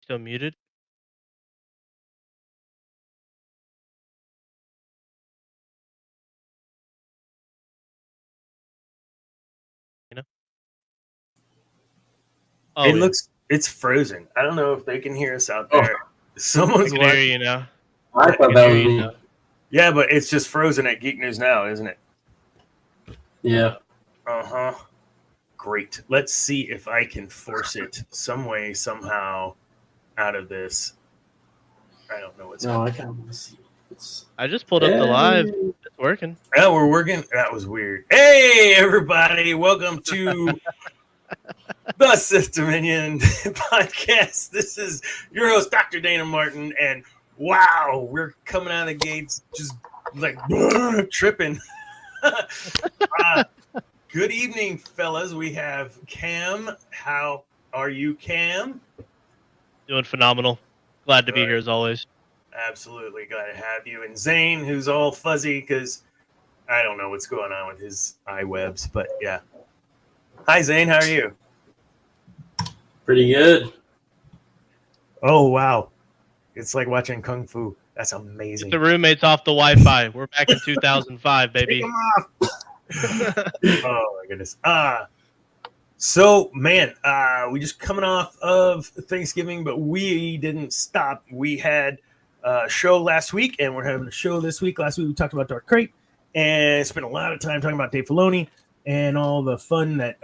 Still muted? You know? Oh, yeah. It's frozen. I don't know if they can hear us out Oh. there. I Someone's can hear watching. you now. I thought that was me. Yeah, but it's just frozen at Geek News Now, isn't it? Yeah. Uh-huh. Great. Let's see if I can force it some way, somehow out of this. I don't know what's No, I happening. kind of want to see. I just pulled up the live. It's working. Yeah, we're working. That was weird. Hey, everybody. Welcome to the Sith Dominion podcast. This is your host, Dr. Dana Martin, and wow, we're coming out of the gates just like tripping. Good evening, fellas. We have Cam. How are you, Cam? Doing phenomenal. Glad to be Good. here as always. Absolutely glad to have you. And Zane, who's all fuzzy because I don't know what's going on with his iWebs, but yeah. Hi, Zane. How are you? Pretty good. Oh, wow. It's like watching Kung Fu. That's amazing. Get the roommates off the Wi-Fi. We're back in 2005, Take baby. them off. Oh, my goodness. So, man, we just coming off of Thanksgiving, but we didn't stop. We had a show last week, and we're having a show this week. Last week, we talked about Darth Krayt, and spent a lot of time talking about Dave Filoni and all the fun that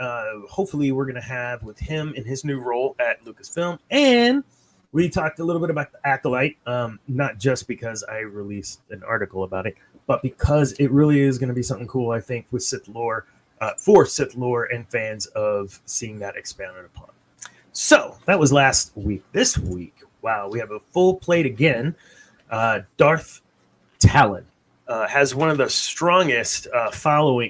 hopefully we're going to have with him in his new role at Lucasfilm. And we talked a little bit about the Acolyte, not just because I released an article about it, but because it really is going to be something cool, I think, with Sith lore, for Sith lore and fans of seeing that expounded upon. So that was last week. This week, wow, we have a full plate again. Darth Talon has one of the strongest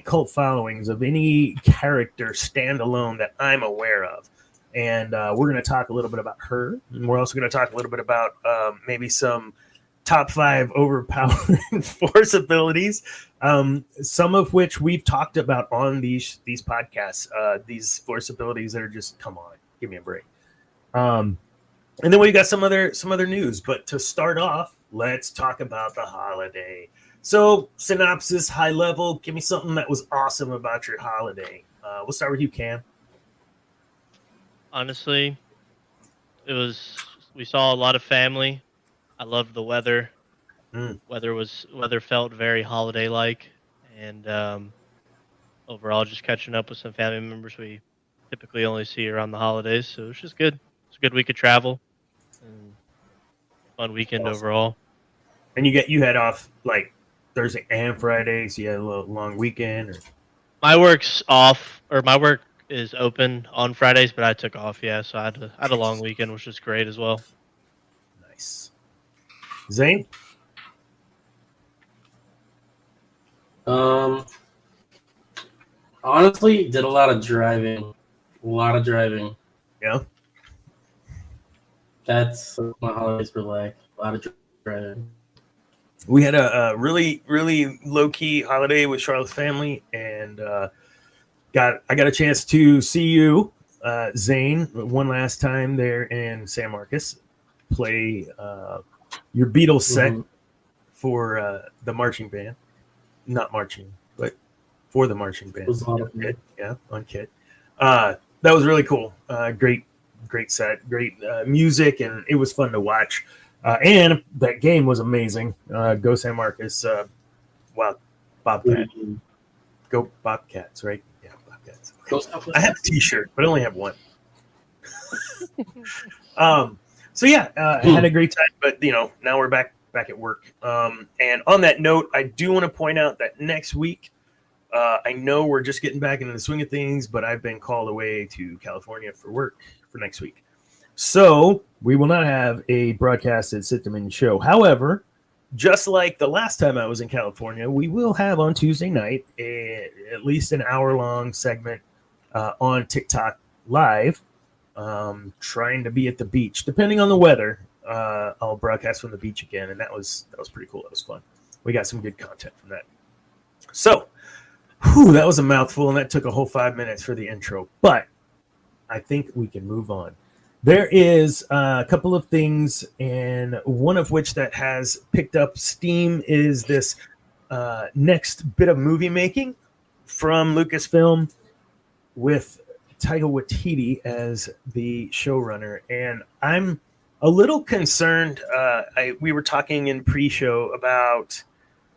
cult followings of any character standalone that I'm aware of. And we're going to talk a little bit about her. And we're also going to talk a little bit about maybe some top 5 overpowering force abilities, some of which we've talked about on these podcasts. These force abilities that are just, come on, give me a break. And then we got some other news. But to start off, let's talk about the holiday. So, synopsis, high level. Give me something that was awesome about your holiday. We'll start with you, Cam. Honestly, we saw a lot of family. I loved the weather. Weather felt very holiday-like, and overall, just catching up with some family members we typically only see around the holidays. So it's just good. It's a good week of travel, and fun weekend overall. And you had off like Thursday and Friday, so you had a little long weekend. Or... My work is open on Fridays, but I took off. Yeah, so I had a long weekend, which was great as well. Nice. Zane? Honestly, did a lot of driving. Yeah. That's what my holidays were like. A lot of driving. We had a really, really low-key holiday with Charlotte's family, and I got a chance to see you, Zane, one last time there in San Marcos, play your Beatles set for the marching band. Not marching, but for the marching band. On Kit. That was really cool. Great set, great music, and it was fun to watch. And that game was amazing. Go San Marcos. Wow, Bobcat. Go Bobcats, right? Yeah, Bobcats. I have a T-shirt, but I only have one. So yeah, I had a great time, but now we're back at work. And on that note, I do want to point out that next week, I know we're just getting back into the swing of things, but I've been called away to California for work for next week. So we will not have a broadcasted Sith Dominion show. However, just like the last time I was in California, we will have on Tuesday night at least an hour-long segment on TikTok Live, trying to be at the beach. Depending on the weather, I'll broadcast from the beach again, and that was pretty cool. That was fun. We got some good content from that. So, that was a mouthful, and that took a whole 5 minutes for the intro. But I think we can move on. There is a couple of things, and one of which that has picked up steam is this next bit of movie making from Lucasfilm with Taika Waititi as the showrunner. And I'm a little concerned. We were talking in pre-show about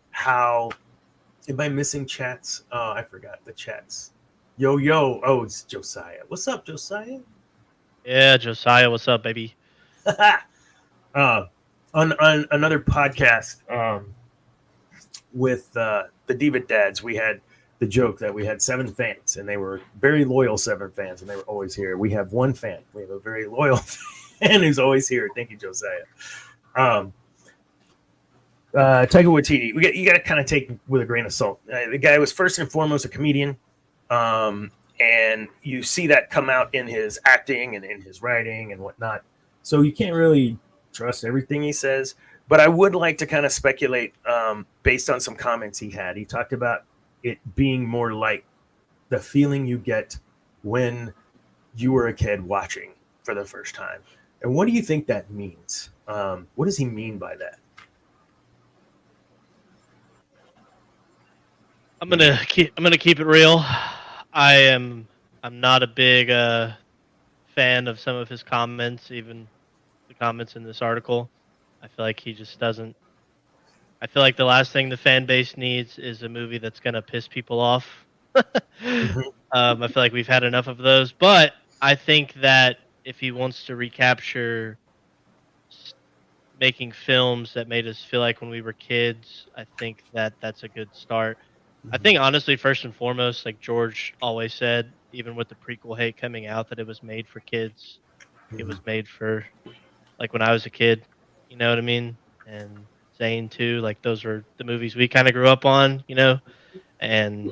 how, am I missing chats? Oh, I forgot the chats. Yo, yo. Oh, it's Josiah. What's up, Josiah? Yeah, Josiah, what's up, baby? on another podcast with the Diva Dads, we had the joke that we had 7 fans, and they were very loyal 7 fans, and they were always here. We have 1 fan. We have a very loyal fan who's always here. Thank you, Josiah. Taika Waititi, you got to kind of take with a grain of salt. The guy was first and foremost a comedian, and you see that come out in his acting and in his writing and whatnot. So you can't really trust everything he says. But I would like to kind of speculate based on some comments he had. He talked about it being more like the feeling you get when you were a kid watching for the first time. And what do you think that means? What does he mean by that? I'm gonna keep it real. I'm not a big fan of some of his comments, even the comments in this article. I feel like he just doesn't. I feel like the last thing the fan base needs is a movie that's gonna piss people off. Mm-hmm. I feel like we've had enough of those, but I think that if he wants to recapture making films that made us feel like when we were kids, I think that that's a good start. I think honestly, first and foremost, like George always said, even with the prequel hate coming out, that it was made for kids. Mm-hmm. It was made for like when I was a kid, you know what I mean? And Zane too, like those were the movies we kind of grew up on, you know. And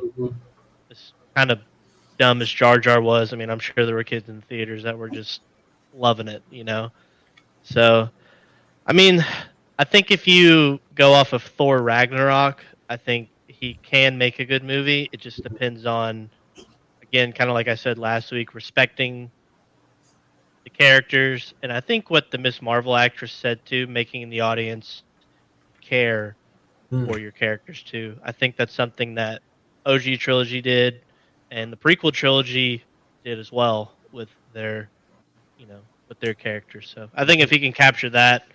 as kind of dumb as Jar Jar was, I mean, I'm sure there were kids in the theaters that were just loving it, you know. So, I mean, I think if you go off of Thor Ragnarok, I think he can make a good movie. It just depends on, again, kind of like I said last week, respecting the characters. And I think what the Miss Marvel actress said too, making the audience care for your characters too. I think that's something that OG trilogy did, and the prequel trilogy did as well with their, you know, with their characters. So I think if he can capture that,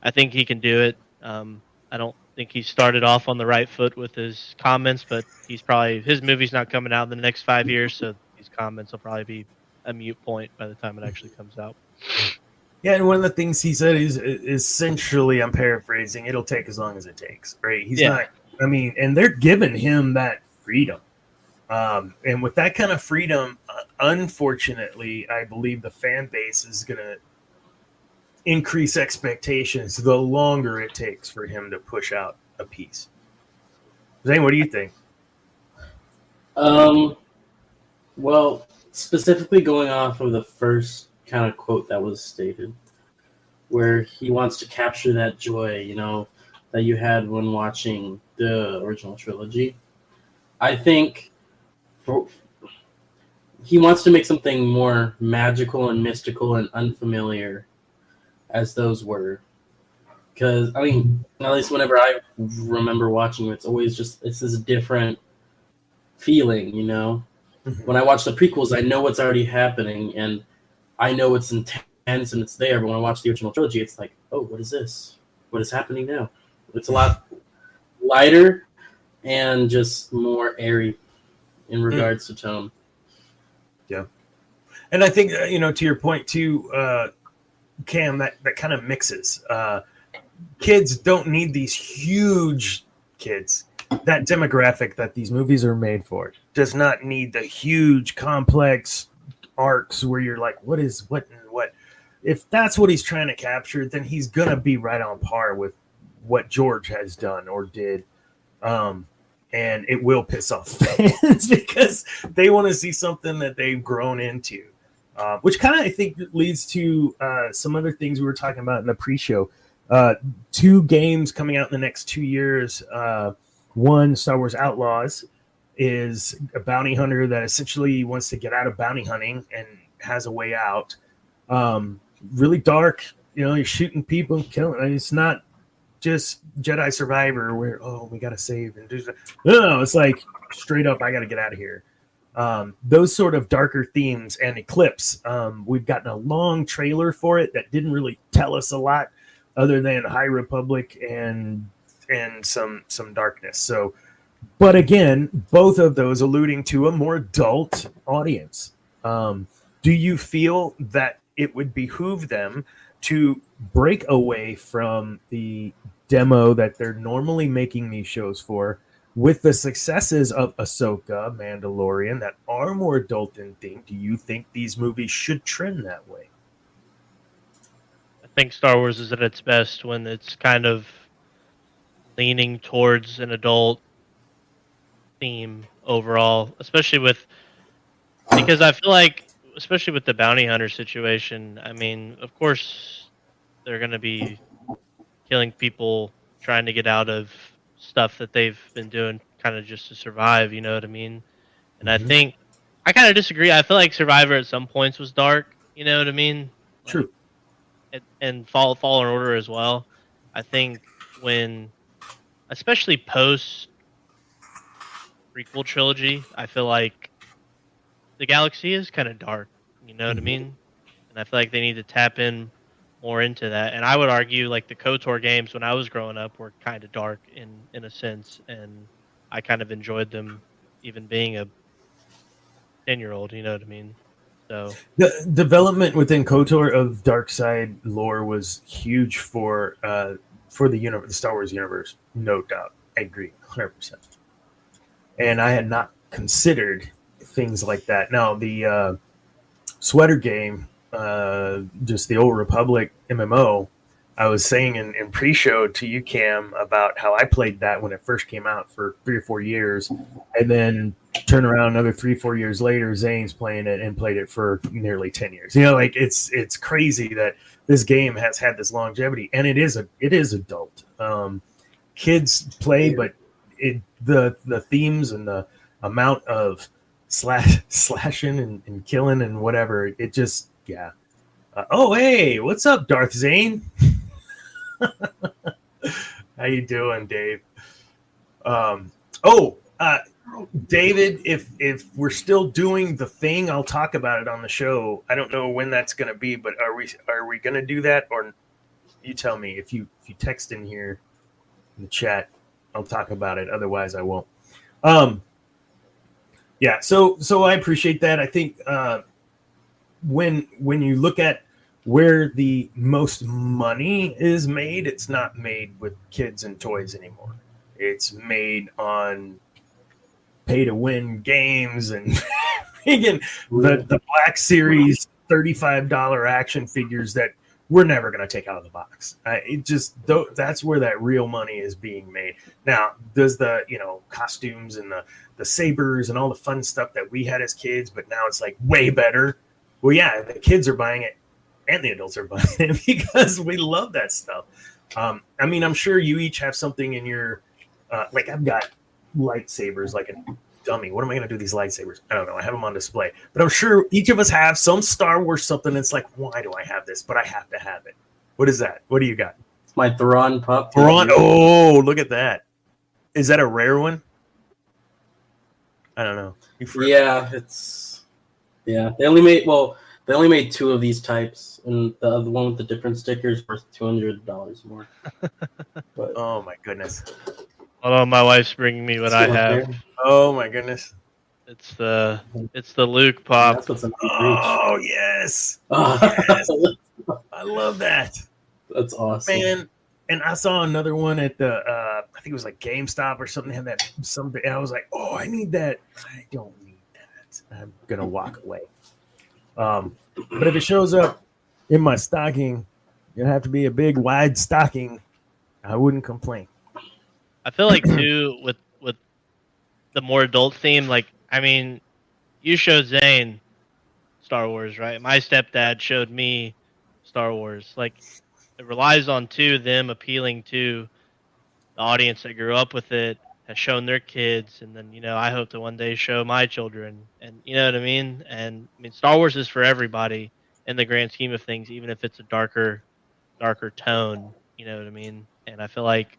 I think he can do it. I don't think he started off on the right foot with his comments, but his movie's not coming out in the next 5 years, so these comments will probably be a mute point by the time it actually comes out. Yeah, and one of the things he said is essentially, I'm paraphrasing, it'll take as long as it takes, right? He's not, I mean, and they're giving him that freedom. And with that kind of freedom, unfortunately, I believe the fan base is going to increase expectations the longer it takes for him to push out a piece. Zane, what do you think? Well, specifically going off of the first kind of quote that was stated, where he wants to capture that joy, you know, that you had when watching the original trilogy. I think he wants to make something more magical and mystical and unfamiliar as those were. Because, I mean, at least whenever I remember watching it, it's this different feeling, you know? Mm-hmm. When I watch the prequels, I know what's already happening, and I know it's intense and it's there, but when I watch the original trilogy, it's like, oh, what is this? What is happening now? It's a lot lighter and just more airy in regards to tone. Yeah. And I think, you know, to your point too, Cam, that kind of mixes. Kids don't need these huge kids. That demographic that these movies are made for does not need the huge, complex arcs where you're like, what is what and what? If that's what he's trying to capture, then he's going to be right on par with what George has done or did. And it will piss off fans because they want to see something that they've grown into, which kind of, I think, leads to some other things we were talking about in the pre-show. 2 games coming out in the next 2 years. One, Star Wars Outlaws, is a bounty hunter that essentially wants to get out of bounty hunting and has a way out. Really dark. You're shooting people, killing. I mean, it's not just Jedi Survivor where we got to save and do stuff. No, it's like straight up, I got to get out of here. Those sort of darker themes and Eclipse. We've gotten a long trailer for it that didn't really tell us a lot other than High Republic and some darkness. So, but again, both of those alluding to a more adult audience. Do you feel that it would behoove them to break away from the demo that they're normally making these shows for, with the successes of Ahsoka, Mandalorian, that are more adult in theme? Do you think these movies should trend that way? I think Star Wars is at its best when it's kind of leaning towards an adult theme overall, because I feel like, especially with the bounty hunter situation, I mean, of course, they're going to be killing people trying to get out of stuff that they've been doing kind of just to survive, you know what I mean? And I think I kind of disagree. I feel like Survivor at some points was dark, you know what I mean? Like, True. And Fallen Order as well. I think when, especially post prequel trilogy, I feel like the galaxy is kind of dark, you know what I mean? And I feel like they need to tap in more into that. And I would argue like the KOTOR games when I was growing up were kind of dark in a sense, and I kind of enjoyed them even being a 10-year-old, you know what I mean? So the development within KOTOR of dark side lore was huge for the universe, the Star Wars universe, no doubt. I agree 100%. And I had not considered things like that. Now the sweater game, just the Old Republic MMO, I was saying in pre-show to you, Cam, about how I played that when it first came out for 3 or 4 years, and then turn around another 3-4 years later, Zane's playing it and played it for nearly 10 years. Like it's crazy that this game has had this longevity, and it is adult. Kids play, but the themes and the amount of slashing and killing and whatever, it just hey, what's up, Darth Zane? How you doing, Dave? David, if we're still doing the thing, I'll talk about it on the show. I don't know when that's going to be, but are we going to do that, or you tell me? If you text in here in the chat, I'll talk about it. Otherwise, I won't. So I appreciate that. I think when you look at where the most money is made, it's not made with kids and toys anymore. It's made on pay-to-win games and the Black Series $35 action figures that we're never going to take out of the box. That's where that real money is being made. Now, does the costumes and the sabers and all the fun stuff that we had as kids, but now it's like way better. Well, yeah, the kids are buying it and the adults are buying it because we love that stuff. I mean, I'm sure you each have something in your like I've got lightsabers like a dummy. What am I going to do with these lightsabers? I don't know. I have them on display. But I'm sure each of us have some Star Wars something that's like, why do I have this? But I have to have it. What is that? What do you got? It's my Thrawn pup. Thrawn. Oh, look at that. Is that a rare one? I don't know. Yeah, They only made 2 of these types, and the other one with the different stickers worth $200 more. But, oh my goodness! Hold on, my wife's bringing me what I have. There. Oh my goodness! It's the Luke pop. That's what's in oh yes! Yes. I love that. That's awesome, man. And I saw another one at the I think it was like GameStop or something. Had that something. And I was like, oh, I need that. I don't need that. I'm gonna walk away. But if it shows up in my stocking, it'd have to be a big, wide stocking. I wouldn't complain. I feel like too with the more adult theme. Like, I mean, you showed Zane Star Wars, right? My stepdad showed me Star Wars. Like, it relies on them appealing to the audience that grew up with it, has shown their kids, and then I hope to one day show my children, and you know what I mean. And I mean, Star Wars is for everybody, in the grand scheme of things, even if it's a darker tone. You know what I mean? And I feel like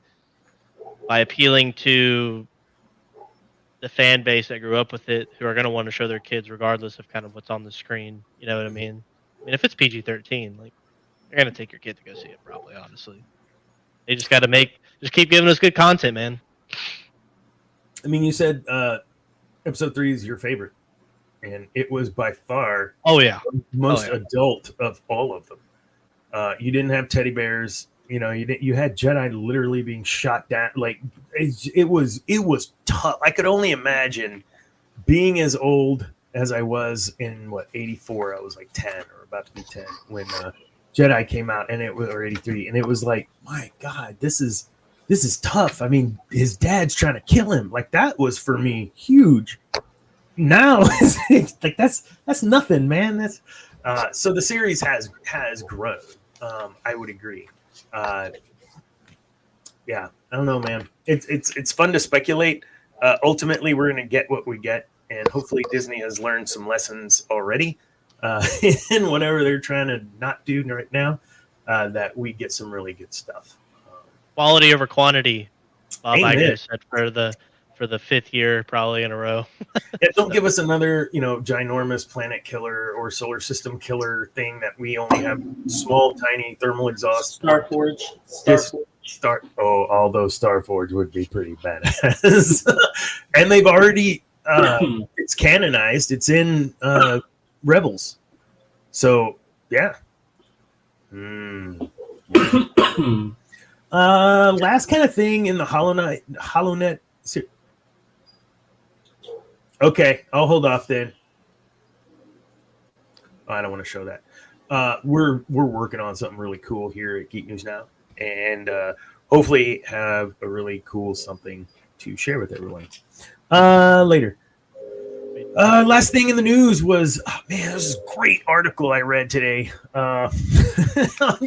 by appealing to the fan base that grew up with it, who are going to want to show their kids regardless of kind of what's on the screen. You know what I mean? I mean, if it's PG-13, like you're going to take your kid to go see it, probably. Honestly, they just got to just keep giving us good content, man. I mean, you said episode 3 is your favorite, and it was by far the most adult of all of them. You didn't have teddy bears. You know, you had Jedi literally being shot down. Like it was tough. I could only imagine being as old as I was in 84. I was like 10 or about to be 10 when Jedi came out, and it was or 83, and it was like, my God, this is tough. I mean, his dad's trying to kill him. Like that was for me huge. Now it's like that's nothing, man. That's so the series has grown. I would agree. Yeah, I don't know, man. It's fun to speculate. Ultimately, we're going to get what we get, and hopefully Disney has learned some lessons already in whatever they're trying to not do right now, that we get some really good stuff. Quality over quantity, Bob Iger said for the 5th year probably in a row. Yeah, don't give us another, ginormous planet killer or solar system killer thing that we only have small, tiny thermal exhaust. Starforge. All those Starforge would be pretty badass. And they've already, it's canonized. It's in Rebels. So, yeah. Last kind of thing in the HoloNet series. Okay, I'll hold off then. I don't want to show that. We're working on something really cool here at Geek News Now, and hopefully have a really cool something to share with everyone later. Last thing in the news was, this is a great article I read today on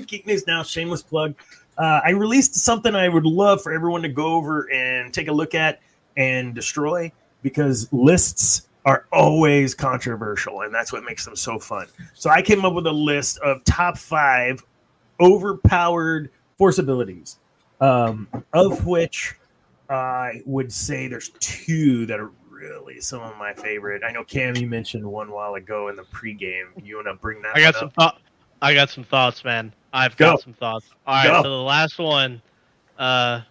Geek News Now. Shameless plug. I released something I would love for everyone to go over and take a look at and destroy, because lists are always controversial, and that's what makes them so fun. So I came up with a list of top 5 overpowered force abilities, of which I would say there's 2 that are really some of my favorite. I know, Cam, you mentioned one while ago in the pregame. You want to bring that up? I got some thoughts, man. I've got some thoughts. All right, so the last one that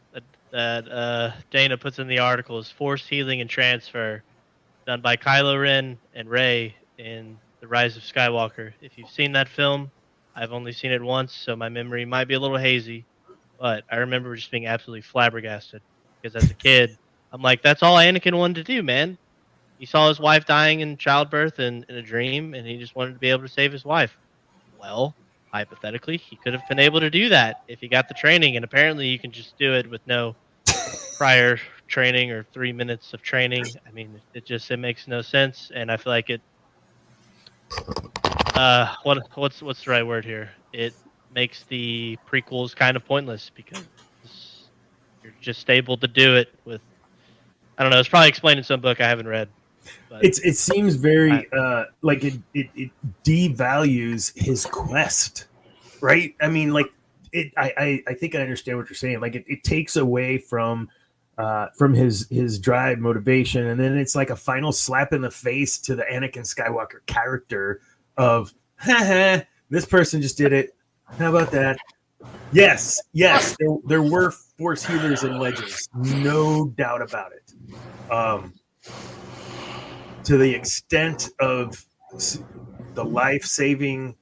Dana puts in the article is force healing and transfer, done by Kylo Ren and Rey in The Rise of Skywalker. If you've seen that film, I've only seen it once, so my memory might be a little hazy, but I remember just being absolutely flabbergasted, because as a kid, I'm like, that's all Anakin wanted to do, man. He saw his wife dying in childbirth in a dream, and he just wanted to be able to save his wife. Well, hypothetically, he could have been able to do that if he got the training, and apparently you can just do it with no prior training or 3 minutes of training. I mean, it makes no sense, and I feel like it. What's the right word here? It makes the prequels kind of pointless, because you're just able to do it with. I don't know. It's probably explained in some book I haven't read. But it seems very like it devalues his quest, right? I mean, like I think I understand what you're saying. Like it takes away from his drive, motivation, and then it's like a final slap in the face to the Anakin Skywalker character of, this person just did it. How about that? Yes, there were force healers in Legends, no doubt about it. To the extent of the life saving,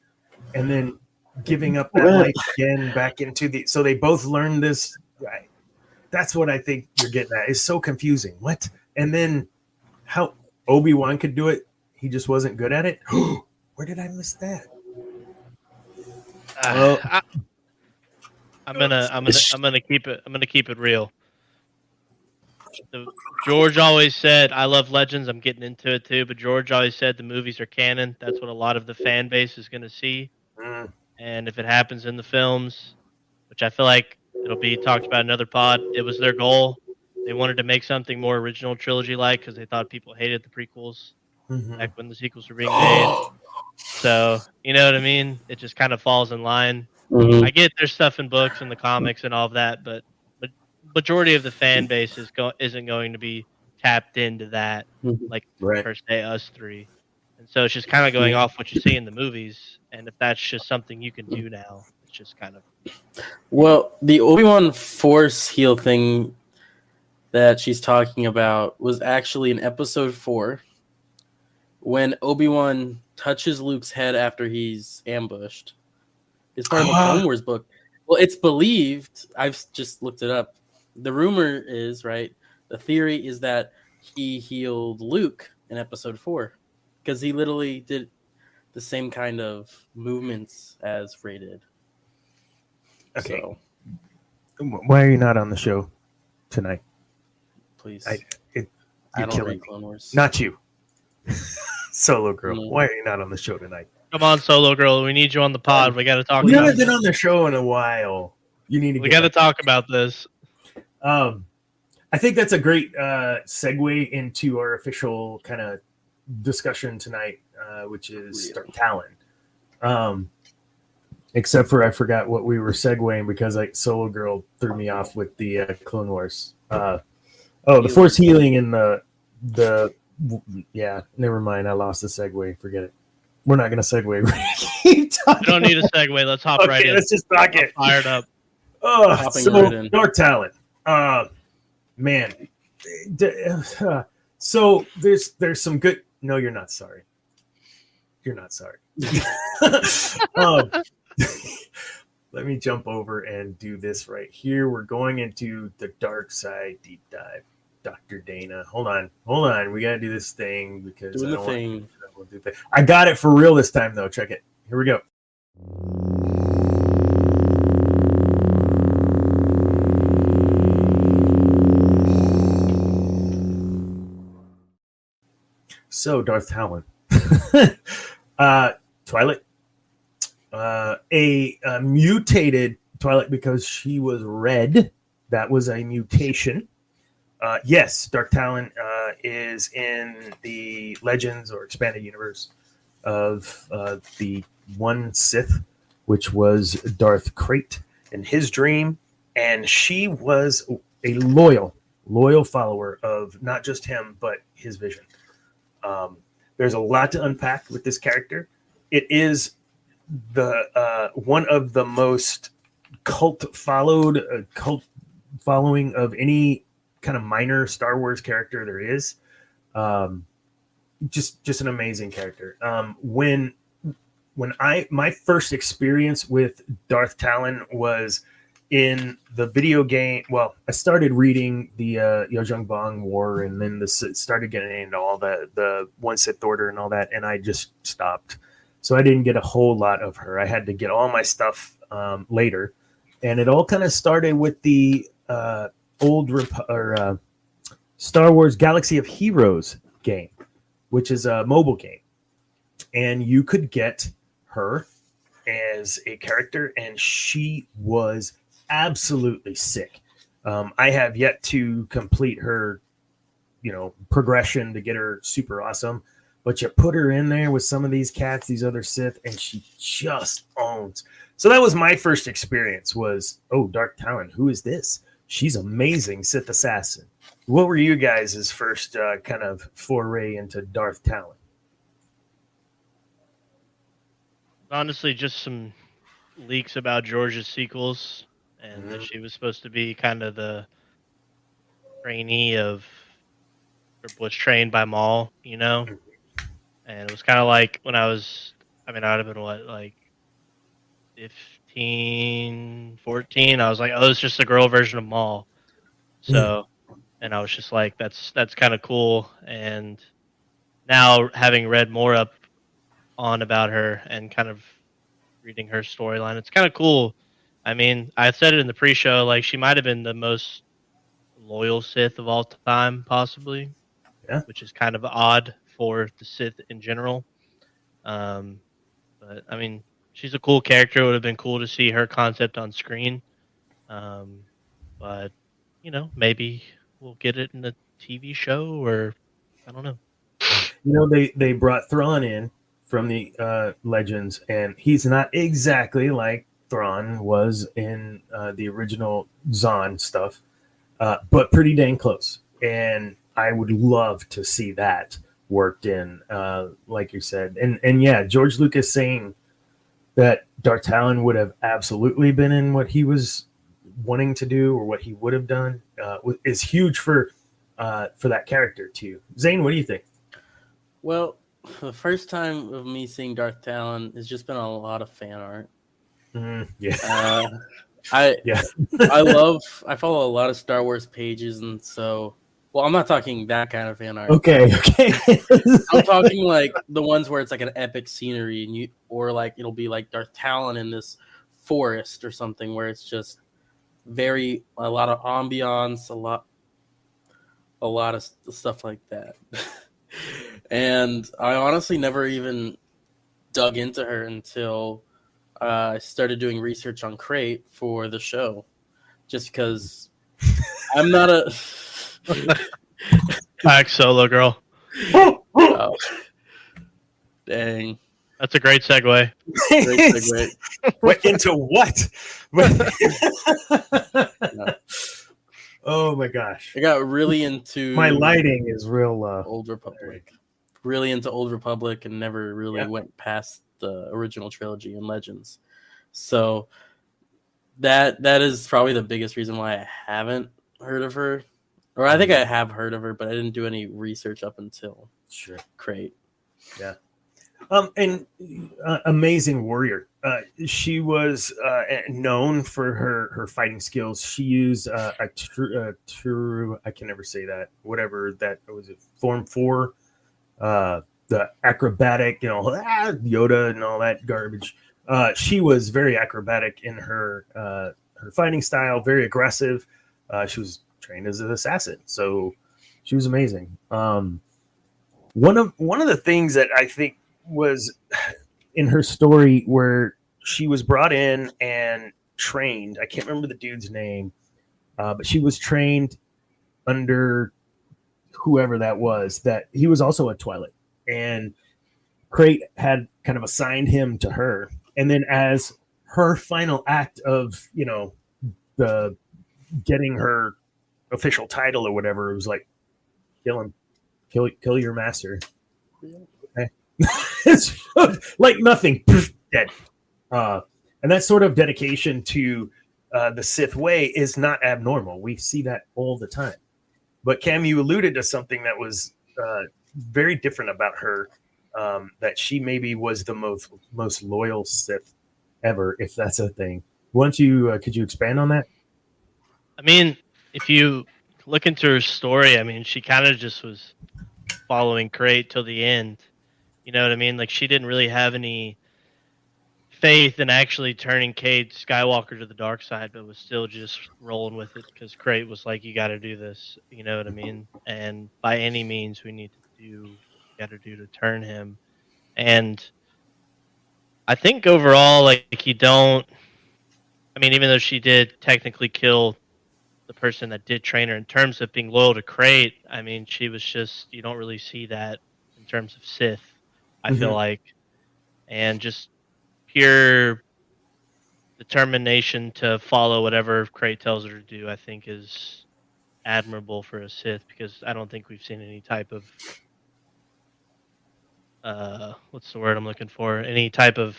and then giving up that life again back into the. So they both learned this. Right. That's what I think you're getting at. It's so confusing. What? And then how Obi-Wan could do it, he just wasn't good at it. Where did I miss that? I'm gonna keep it real. George always said, I love Legends, I'm getting into it too, but George always said the movies are canon. That's what a lot of the fan base is going to see. And if it happens in the films, which I feel like it'll be talked about in another pod, it was their goal. They wanted to make something more original trilogy-like, because they thought people hated the prequels back when the sequels were being made. So you know what I mean? It just kind of falls in line. Mhm. I get there's stuff in books and the comics and all of that, but majority of the fan base isn't going to be tapped into that Mhm. like Right. per se us three. And so it's just kind of going off what you see in the movies, and if that's just something you can do now, it's just kind of Well, the Obi-Wan Force heal thing that she's talking about was actually in episode 4 when Obi-Wan touches Luke's head after he's ambushed. It's part of the Clone Wars book. Well, it's believed, I've just looked it up. The rumor is, right, the theory is that he healed Luke in episode 4 because he literally did the same kind of movements as Rey did. Okay. So, Why are you not on the show tonight? please. I don't killing read me. Clone Wars. Not you. Solo girl. No. Why are you not on the show tonight? come on, Solo Girl. We need you on the pod. We got to talk. We about haven't been this. on the show in a while. You need to. We got to talk about this. I think that's a great segue into our official kind of discussion tonight, which is Darth Talon. Except for I forgot what we were segueing because Solo Girl threw me off with the Clone Wars. The Force healing and the yeah. Never mind. I lost the segue. Forget it. We're not going to segue. Keep talking. We don't need a segue. Let's hop right in. Let's just talk it. Fired up. Right Darth Talon. Man. So there's some good. No, you're not sorry. You're not sorry. Let me jump over and do this right here. We're going into the dark side deep dive. Dr. Dana. Hold on. We got to do this thing because Doing the thing. I got it for real this time, though. Check it. Here we go. So, Darth Talon. Twilight. A mutated Twilight because she was red. That was a mutation. Yes, Darth Talon is in the Legends or Expanded Universe of the one Sith, which was Darth Krayt in his dream. And she was a loyal follower of not just him, but his vision. There's a lot to unpack with this character. It is the one of the most cult following of any kind of minor Star Wars character there is. Just an amazing character. When my first experience with Darth Talon was in the video game. Well, I started reading the Yojung Bong War, and then started getting into all the One Sith Order and all that, and I just stopped. So I didn't get a whole lot of her. I had to get all my stuff later, and it all kind of started with the Star Wars Galaxy of Heroes game, which is a mobile game, and you could get her as a character, and she was absolutely sick. I have yet to complete her, progression to get her super awesome, but you put her in there with some of these cats, these other Sith, and she just owns. So that was my first experience was, Darth Talon, who is this? She's amazing Sith assassin. What were you guys' first kind of foray into Darth Talon? Honestly, just some leaks about George's sequels, and that she was supposed to be kind of the trainee or was trained by Maul, And it was kind of like when I would have been like 15, 14. I was like, it's just a girl version of Maul. So, and I was just like, that's kind of cool. And now having read more up on about her and kind of reading her storyline, it's kind of cool. I mean, I said it in the pre-show, like she might have been the most loyal Sith of all time, possibly. Yeah. Which is kind of odd for the Sith in general. But I mean, she's a cool character. It would have been cool to see her concept on screen. But maybe we'll get it in a TV show, or I don't know. They brought Thrawn in from the Legends, and he's not exactly like Thrawn was in the original Zahn stuff, but pretty dang close. And I would love to see that worked in, like you said. And yeah, George Lucas saying that Darth Talon would have absolutely been in what he was wanting to do or what he would have done is huge for that character too. Zane, what do you think? Well, the first time of me seeing Darth Talon has just been a lot of fan art. Yeah. I Yeah. I follow a lot of Star Wars pages, and so I'm not talking that kind of fan art. Okay. I'm talking like the ones where it's like an epic scenery, and or like it'll be like Darth Talon in this forest or something where it's just a lot of ambiance, a lot of stuff like that. And I honestly never even dug into her until I started doing research on Krayt for the show, just because I'm not a Back solo girl. Oh, dang. That's a great segue. Great segue. What into what? No. Oh my gosh. I got really into My lighting is real Old Republic. Really into Old Republic and never really went past the original trilogy and Legends. So that is probably the biggest reason why I haven't heard of her. Or I think I have heard of her, but I didn't do any research up until Krayt. Yeah. And amazing warrior. She was known for her fighting skills. She used a true, I can never say that, whatever that was, it Form 4, the acrobatic, Yoda and all that garbage. She was very acrobatic in her fighting style, very aggressive. She was trained as an assassin, so she was amazing. One of the things that I think was in her story where she was brought in and trained, I can't remember the dude's name, but she was trained under whoever that was, that he was also a Twilight, and Krayt had kind of assigned him to her. And then as her final act of, the getting her official title or whatever, it was like, kill him, kill your master. Okay. It's like nothing, dead. And that sort of dedication to the Sith way is not abnormal. We see that all the time. But Cam, you alluded to something that was very different about her, that she maybe was the most loyal Sith ever, if that's a thing. Could you expand on that? I mean, if you look into her story, I mean, she kind of just was following Krayt till the end. You know what I mean? Like, she didn't really have any faith in actually turning Cade Skywalker to the dark side, but was still just rolling with it because Krayt was like, you got to do this. You know what I mean? And by any means, we need to do what we got to do to turn him. And I think overall, like, even though she did technically kill the person that did train her, in terms of being loyal to Krayt, I mean, she was just, you don't really see that in terms of Sith, I feel like. And just pure determination to follow whatever Krayt tells her to do, I think is admirable for a Sith, because I don't think we've seen any type of what's the word I'm looking for? Any type of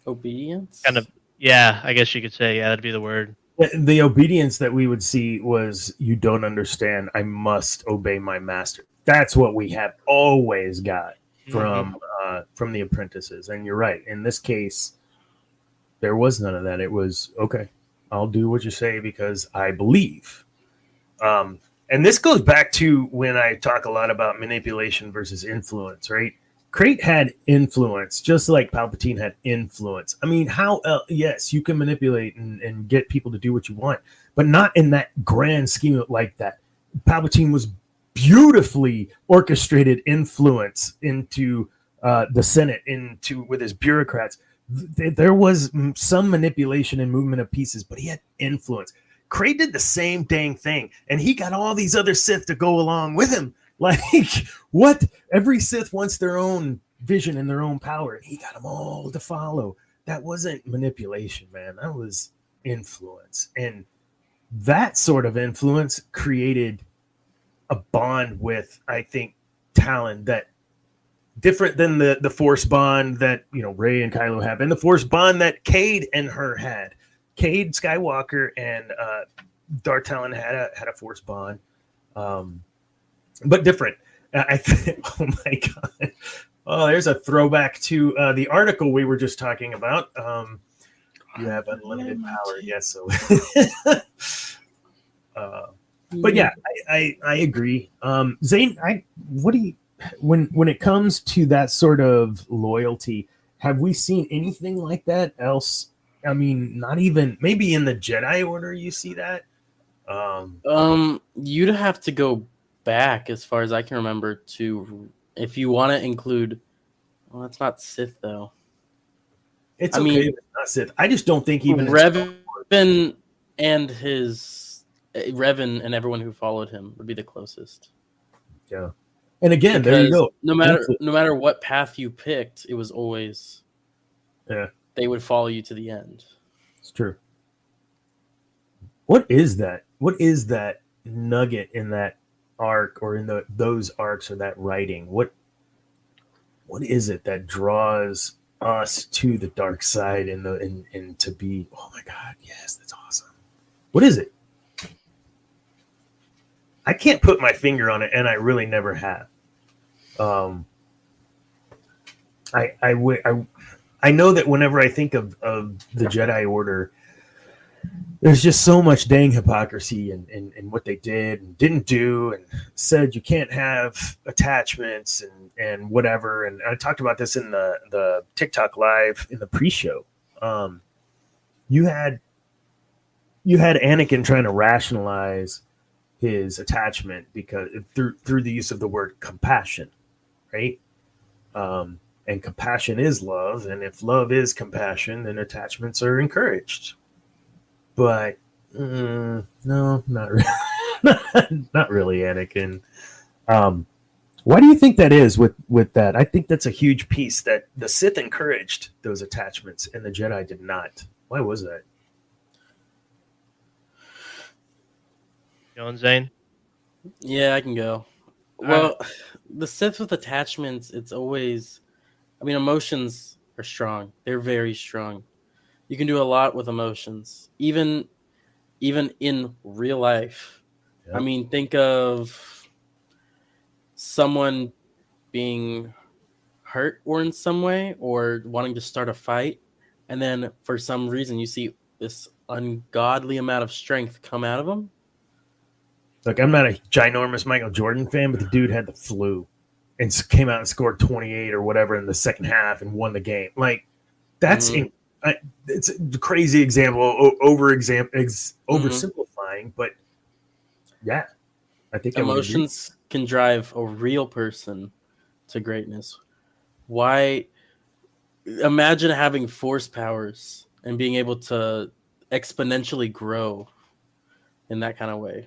obedience? Kind of, yeah, I guess you could say, yeah, that'd be the word. The obedience that we would see was, you don't understand, I must obey my master. That's what we have always got from the apprentices. And you're right. In this case, there was none of that. It was, okay, I'll do what you say because I believe. And this goes back to when I talk a lot about manipulation versus influence, right? Krayt had influence, just like Palpatine had influence. I mean, yes, you can manipulate and get people to do what you want, but not in that grand scheme like that. Palpatine was beautifully orchestrated influence into the Senate, with his bureaucrats. There was some manipulation and movement of pieces, but he had influence. Krayt did the same dang thing, and he got all these other Sith to go along with him. Like, what? Every Sith wants their own vision in their own power. He got them all to follow. That wasn't manipulation, man. That was influence. And that sort of influence created a bond with, I think, Talon that different than the Force bond that, Rey and Kylo have, and the Force bond that Cade and her had. Cade Skywalker and Darth Talon had a Force bond, but different. I think. Oh my god! Oh, there's a throwback to the article we were just talking about. You have unlimited power, yes. So, but yeah, I agree. Zane, what do you when it comes to that sort of loyalty? Have we seen anything like that else? I mean, not even maybe in the Jedi Order you see that. You'd have to go back as far as I can remember to, if you want to include. Well, it's not Sith though. It's okay if it's not Sith. I just don't think even Revan and his Revan and everyone who followed him would be the closest. Yeah, and again, because there you go. No matter what path you picked, it was always they would follow you to the end. It's true. What is that? What is that nugget in that arc or in those arcs or that writing? What is it that draws us to the dark side and to be, oh my god, yes, that's awesome. What is it? I can't put my finger on it, and I really never have. I know that whenever I think of the Jedi Order, there's just so much dang hypocrisy in what they did and didn't do, and said you can't have attachments and whatever. And I talked about this in the TikTok live in the pre-show. You had Anakin trying to rationalize his attachment because through the use of the word compassion, right? And compassion is love, and if love is compassion, then attachments are encouraged. But no, not really. Not really, Anakin. Why do you think that is with that? I think that's a huge piece that the Sith encouraged those attachments and the Jedi did not. Why was that? Going, Zane? Yeah, I can go. Well, the Sith with attachments, it's always, emotions are strong. They're very strong. You can do a lot with emotions, even in real life. Yep. Think of someone being hurt or in some way or wanting to start a fight, and then for some reason you see this ungodly amount of strength come out of them. Look, I'm not a ginormous Michael Jordan fan, but the dude had the flu and came out and scored 28 or whatever in the second half and won the game. Like, that's it's a crazy example, oversimplifying, but yeah, I think emotions can drive a real person to greatness. Why? Imagine having force powers and being able to exponentially grow in that kind of way.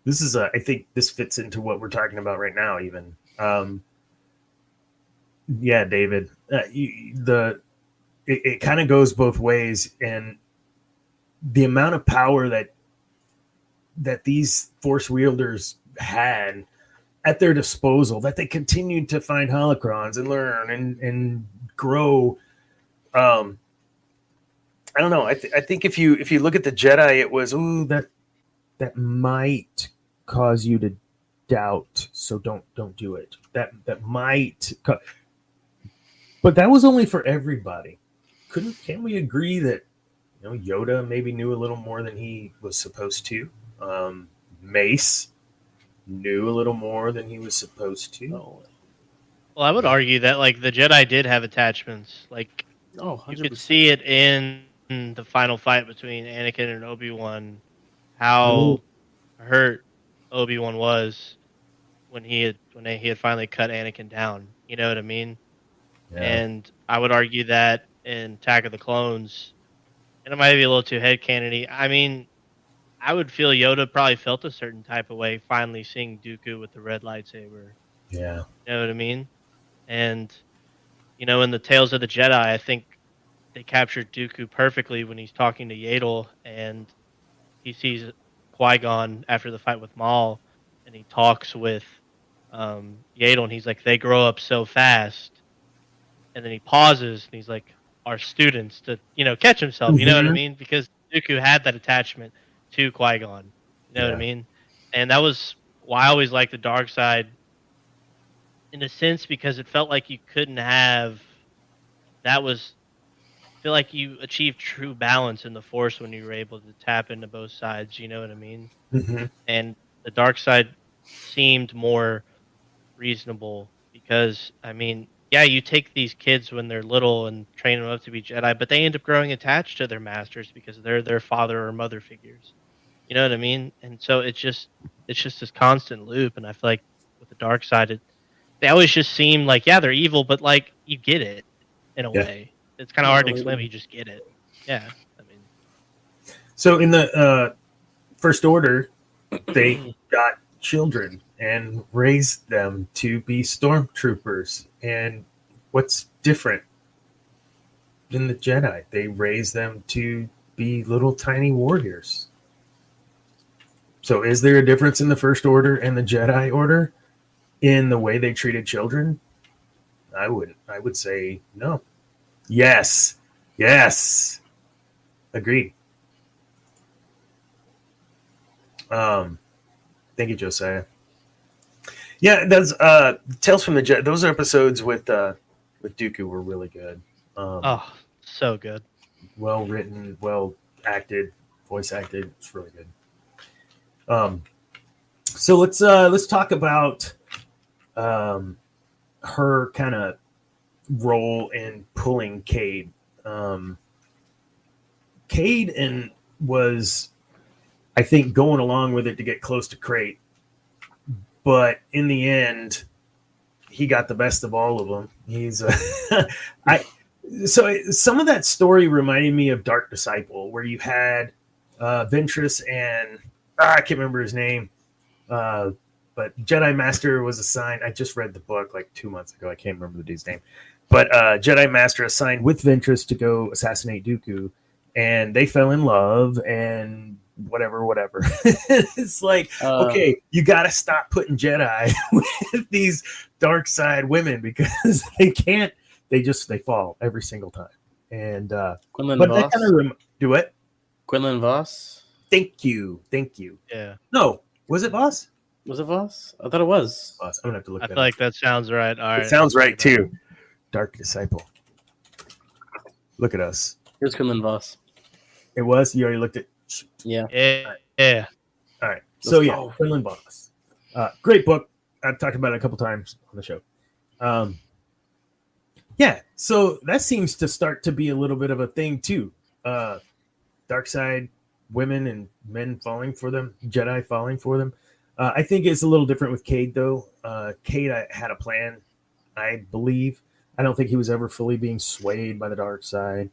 This is I think this fits into what we're talking about right now. Even, yeah, David, it kind of goes both ways, and the amount of power that these force wielders had at their disposal, that they continued to find holocrons and learn and grow. I don't know. I think if you look at the Jedi, it was that might cause you to doubt, so don't do it. That might, but that was only for everybody. Can we agree that Yoda maybe knew a little more than he was supposed to? Mace knew a little more than he was supposed to. Well, I would argue that the Jedi did have attachments. 100%. You could see it in the final fight between Anakin and Obi-Wan, how hurt Obi-Wan was when he had finally cut Anakin down. You know what I mean? Yeah. And I would argue that in Attack of the Clones, and it might be a little too headcanon-y. I would feel Yoda probably felt a certain type of way finally seeing Dooku with the red lightsaber. Yeah. You know what I mean? And in the Tales of the Jedi, I think they captured Dooku perfectly when he's talking to Yaddle and he sees Qui-Gon after the fight with Maul, and he talks with Yaddle, and he's like, "They grow up so fast," and then he pauses and he's like, "Our students," to catch himself. You know what I Mm-hmm. mean? Because Dooku had that attachment to Qui-Gon. You know what I mean? And that was why I always liked the dark side in a sense, because it felt like you couldn't have that was feel like you achieved true balance in the force when you were able to tap into both sides, you know what I mean? Mm-hmm. And the dark side seemed more reasonable because I mean, yeah, you take these kids when they're little and train them up to be Jedi, but they end up growing attached to their masters because they're their father or mother figures. You know what I mean? And so it's just this constant loop, and I feel like with the dark side they always just seem like, yeah, they're evil, but like you get it in a Yeah. way. It's kind of hard to explain, but you just get it. Yeah, I mean, So in the First Order, they got children and raised them to be stormtroopers. And what's different in the Jedi? They raised them to be little tiny warriors. So is there a difference in the First Order and the Jedi Order in the way they treated children? I wouldn't. I would say no. Yes. Yes. Agreed. Thank you, Josiah. Yeah, those Tales from the Jedi. Those episodes with Dooku were really good. oh, so good. Well written, well acted, voice acted. It's really good. So let's talk about her kind of role in pulling Cade. Cade was, I think, going along with it to get close to Krayt, but in the end, he got the best of all of them. He's so some of that story reminded me of Dark Disciple, where you had Ventress and I can't remember his name, but Jedi Master was assigned. I just read the book like 2 months ago. I can't remember the dude's name, but Jedi Master assigned with Ventress to go assassinate Dooku, and they fell in love and whatever. It's like, okay, you got to stop putting Jedi with these dark side women because they can't. They fall every single time. And Quinlan but Voss? that kind of do it. Quinlan Voss? Thank you. Yeah, No, was it Voss? Was it Voss? I thought it was. Voss. I'm gonna have to look. I that feel up. like that sounds right. All right, It sounds right too. Dark Disciple. Look at us. Here's Quinlan Voss. It was. You already looked at. Yeah. Yeah. All right. So yeah, Quinlan Voss. Great book. I've talked about it a couple times on the show. Yeah. So that seems to start to be a little bit of a thing too. Dark side women and men falling for them, Jedi falling for them. I think it's a little different with Cade though. Cade had a plan, I believe. I don't think he was ever fully being swayed by the dark side.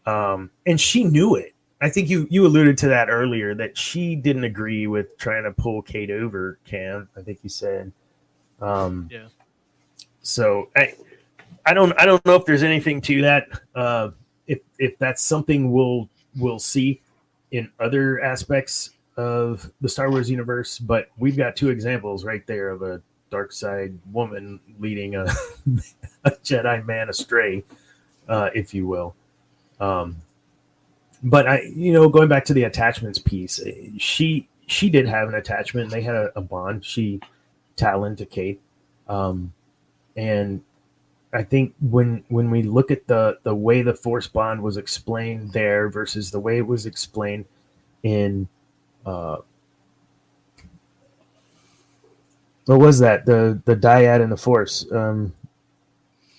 And she knew it. I think you alluded to that earlier, that she didn't agree with trying to pull Cade over, Cam. I think you said. Yeah. So I don't know if there's anything to that. If that's something we'll see in other aspects of the Star Wars universe, but we've got two examples right there of a dark side woman leading a Jedi man astray, if you will. But going back to the attachments piece, she did have an attachment. They had a bond. Talon to Cade, and I think when we look at the way the Force bond was explained there versus the way it was explained in what was that, the dyad and the Force,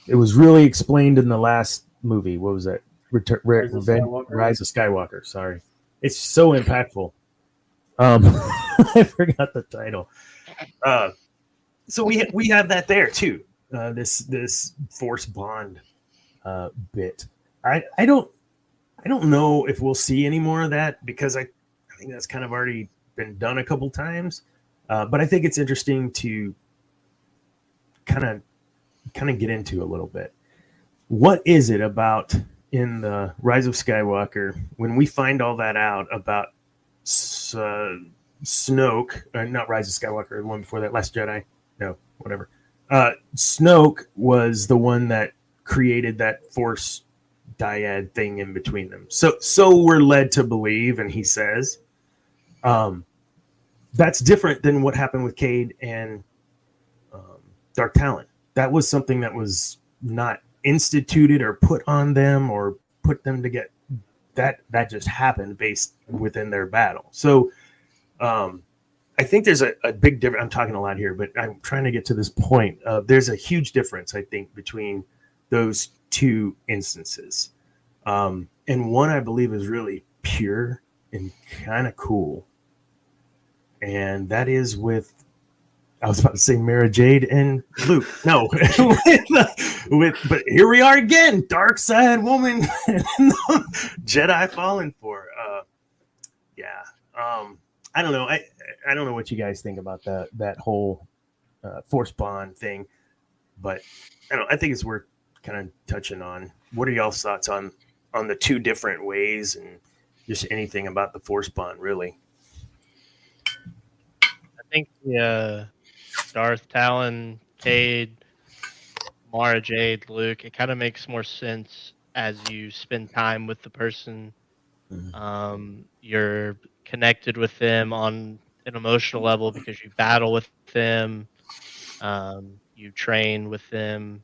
it was really explained in the last movie. What was that? Rise of Skywalker. Sorry, it's so impactful. I forgot the title. So we have that there too. This Force bond bit. I don't know if we'll see any more of that, because I think that's kind of already been done a couple times. But I think it's interesting to kind of kind of get into a little bit. What is it about in the Rise of Skywalker when we find all that out about Snoke, not Rise of Skywalker, the one before that, Last Jedi? No, whatever. Snoke was the one that created that Force dyad thing in between them. So we're led to believe, and he says, that's different than what happened with Cade and Darth Talon. That was something that was not instituted or put on them or put them to get that just happened based within their battle. So I think there's a big difference. I'm talking a lot here, but I'm trying to get to this point. There's a huge difference, I think, between those two instances. And one I believe is really pure and kind of cool. And that is with, I was about to say Mara Jade and Luke. No, but here we are again, dark side woman, Jedi fallen for. I don't know. I don't know what you guys think about that whole Force bond thing, but I think it's worth kind of touching on. What are y'all's thoughts on the two different ways and just anything about the Force bond, really? I think the Darth Talon, Cade, Mara Jade, Luke, it kind of makes more sense as you spend time with the person. You're connected with them on an emotional level because you battle with them, you train with them.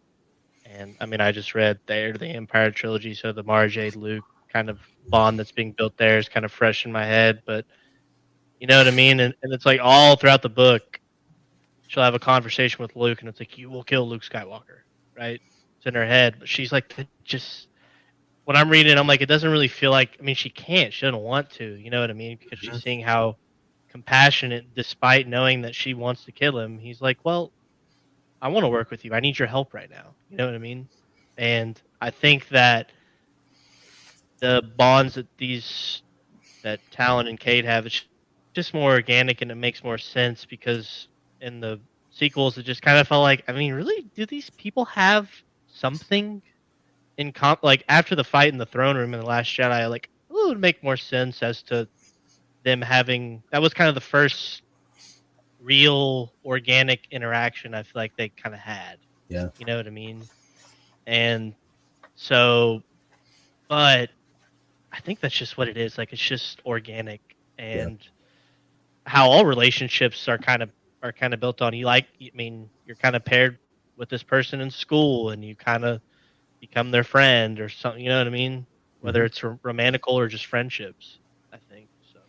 And I mean, I just read the Empire trilogy, so the Mara Jade Luke kind of bond that's being built there is kind of fresh in my head. But you know what I mean? And it's like all throughout the book, she'll have a conversation with Luke, and it's like, you will kill Luke Skywalker, right? It's in her head. But she's like, just, when I'm reading it, I'm like, it doesn't really feel like, I mean, she can't. She doesn't want to, you know what I mean? Because she's seeing how compassionate, despite knowing that she wants to kill him, he's like, well, I want to work with you. I need your help right now. You know what I mean? And I think that the bonds that Talon and Cade have, it's just more organic and it makes more sense because in the sequels, it just kind of felt like, I mean, really, do these people have something in like after the fight in the throne room in The Last Jedi, like, it would make more sense as to them having, that was kind of the first real organic interaction I feel like they kind of had. Yeah. You know what I mean? And so, but I think that's just what it is. Like, it's just organic, and how all relationships are kind of built on. I mean, you're kind of paired with this person in school, and you kind of become their friend or something. You know what I mean? Whether it's romantical or just friendships, I think. So,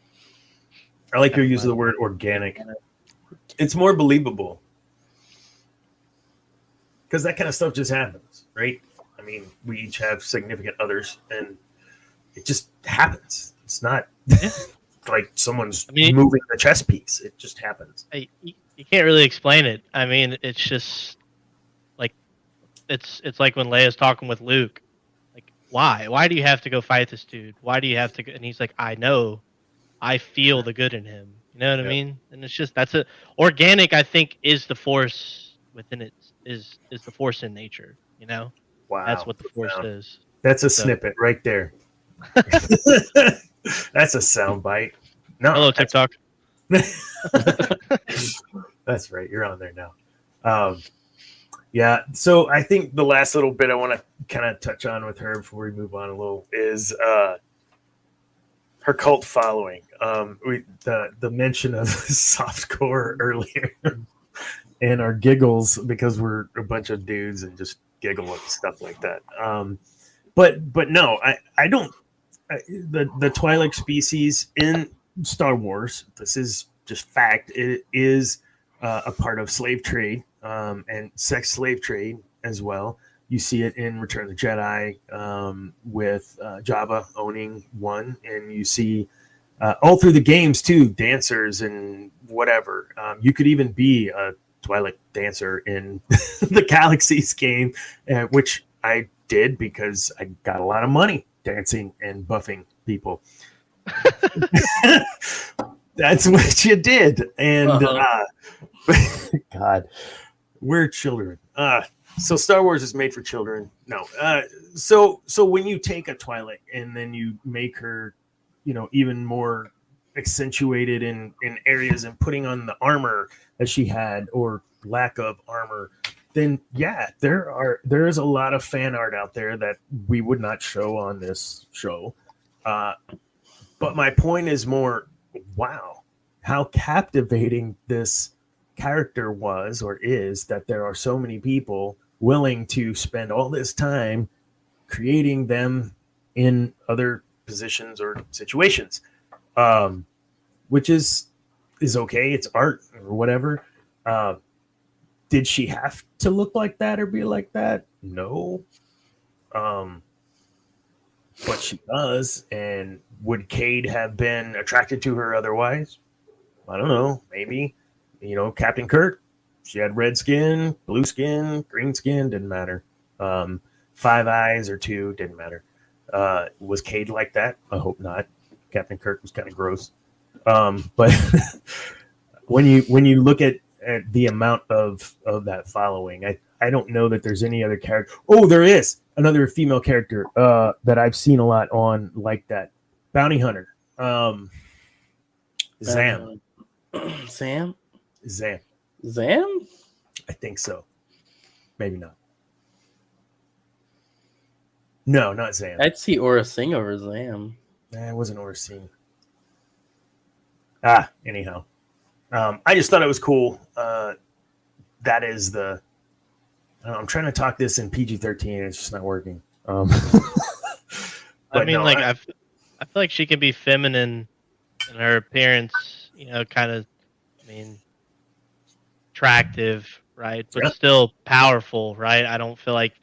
I like your use of the word organic. It's more believable because that kind of stuff just happens, right? I mean, we each have significant others, and it just happens. It's not like someone's moving the chess piece. It just happens. You can't really explain it. I mean, it's just like it's like when Leia's talking with Luke. Like, why? Why do you have to go fight this dude? Why do you have to go? And he's like, I know. I feel the good in him. You know what I mean? And it's just, that's organic, I think, is the Force within it, is the Force in nature, you know? Wow. That's what the Force is. That's a snippet right there. That's a sound bite. No, hello, TikTok. That's right. You're on there now. Yeah. So I think the last little bit I want to kind of touch on with her before we move on a little is her cult following. The mention of softcore earlier and our giggles because we're a bunch of dudes and just giggle at stuff like that. But no, I don't. The Twi'lek species in Star Wars, this is just fact. It is a part of slave trade and sex slave trade as well. You see it in Return of the Jedi with Jabba owning one, and you see all through the games too, dancers and whatever. You could even be a Twi'lek dancer in the Galaxies game, which I did because I got a lot of money dancing and buffing people. That's what you did, and God. We're children. So Star Wars is made for children. No. So when you take a Twilight and then you make her, even more accentuated in areas and putting on the armor that she had or lack of armor, then yeah, there is a lot of fan art out there that we would not show on this show. But my point is more, wow, how captivating this character was or is, that there are so many people willing to spend all this time creating them in other positions or situations, which is okay. It's art or whatever. Did she have to look like that or be like that? No. But she does. And would Cade have been attracted to her otherwise? I don't know. Maybe. Captain Kirk, she had red skin, blue skin, green skin, didn't matter. 5 eyes or 2, didn't matter. Was Cade like that? I hope not. Captain Kirk was kind of gross. But when you look at the amount of that following, I don't know that there's any other character. Oh, there is another female character that I've seen a lot on like that. Bounty Hunter. Zam. Sam? Zam. Zam? I think so. Maybe not. No, not Zam. I'd see Aura Singh over Zam. It wasn't Aura Singh. Anyhow. I just thought it was cool. That is the... I'm trying to talk this in PG-13 and it's just not working. I feel like she can be feminine in her appearance, kind of, attractive, right? But still powerful, right? I don't feel like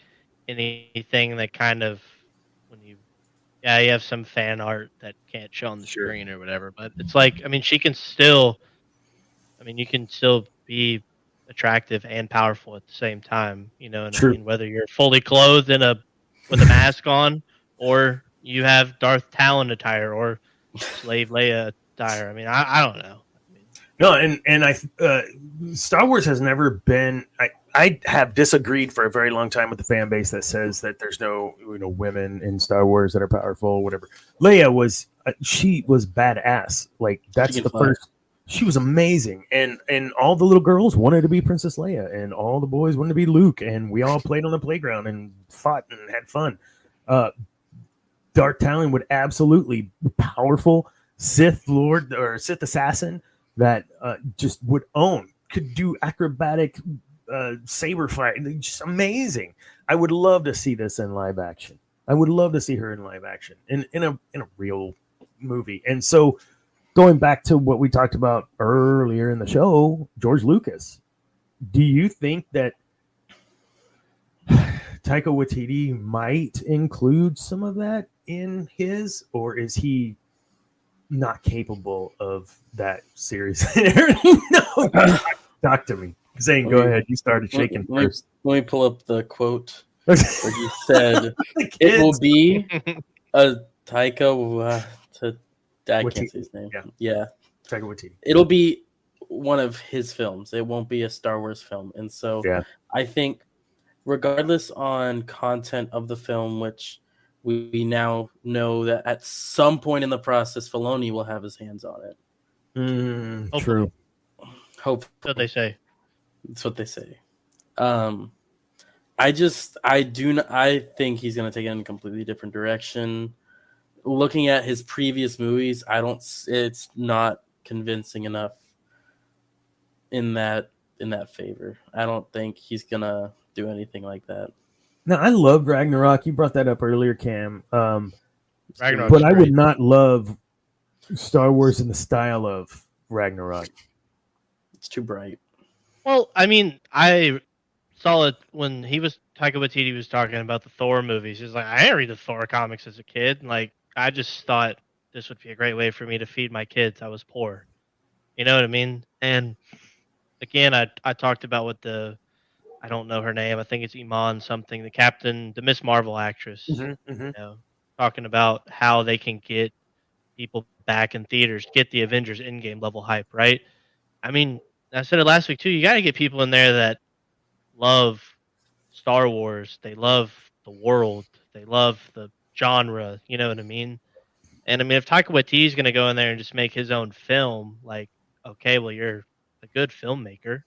anything that kind of, you have some fan art that can't show on the screen or whatever, but it's like, she can still, you can still be attractive and powerful at the same time, whether you're fully clothed with a mask on, or you have Darth Talon attire or Slave Leia attire. I don't know. No, and Star Wars has never been. I have disagreed for a very long time with the fan base that says that there's no women in Star Wars that are powerful, whatever. Leia was she was badass. Like that's the first. She was amazing, and all the little girls wanted to be Princess Leia, and all the boys wanted to be Luke, and we all played on the playground and fought and had fun. Darth Talon would absolutely be powerful Sith Lord or Sith assassin that just would could do acrobatic saber fight, just amazing. I would love to see this in live action. I would love to see her in live action in a real movie, and so. Going back to what we talked about earlier in the show, George Lucas, do you think that Taika Waititi might include some of that in his, or is he not capable of that series? No, talk to me. Zane, go ahead. You started shaking first. Let me pull up the quote where he said, "It will be a Taika." I can't say his name. Yeah. Taika Waititi. It'll be one of his films. It won't be a Star Wars film. And so I think regardless on content of the film, which we now know that at some point in the process, Filoni will have his hands on it. True. Hope. That's what they say. That's what they say. I think he's going to take it in a completely different direction. Looking at his previous movies, it's not convincing enough in that favor. I don't think he's gonna do anything like that. No, I love Ragnarok. You brought that up earlier, Cam. Ragnarok's but I great. would not love Star Wars in the style of Ragnarok. It's too bright. Well, I saw it when Taika Waititi was talking about the Thor movies. He was like, I didn't read the Thor comics as a kid. Like, I just thought this would be a great way for me to feed my kids. I was poor. You know what I mean? And again, I talked about what I don't know her name. I think it's Iman something, the Miss Marvel actress, talking about how they can get people back in theaters, get the Avengers Endgame level hype, right? I said it last week too. You got to get people in there that love Star Wars. They love the world. They love the genre. You know what I mean? And I mean, if Taika Waititi's going to go in there and just make his own film, like, okay, well, you're a good filmmaker.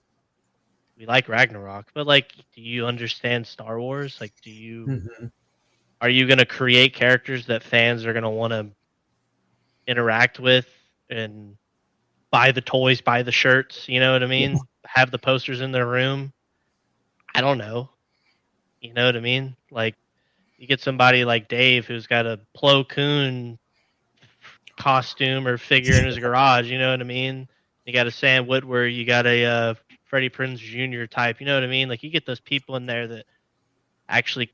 We like Ragnarok, but like, do you understand Star Wars? Like, are you going to create characters that fans are going to want to interact with and buy the toys, buy the shirts? You know what I mean? Have the posters in their room. I don't know. You know what I mean? Like, you get somebody like Dave who's got a Plo Koon costume or figure in his garage. You know what I mean? You got a Sam Witwer. You got a Freddie Prinze Jr. type. You know what I mean? Like, you get those people in there that actually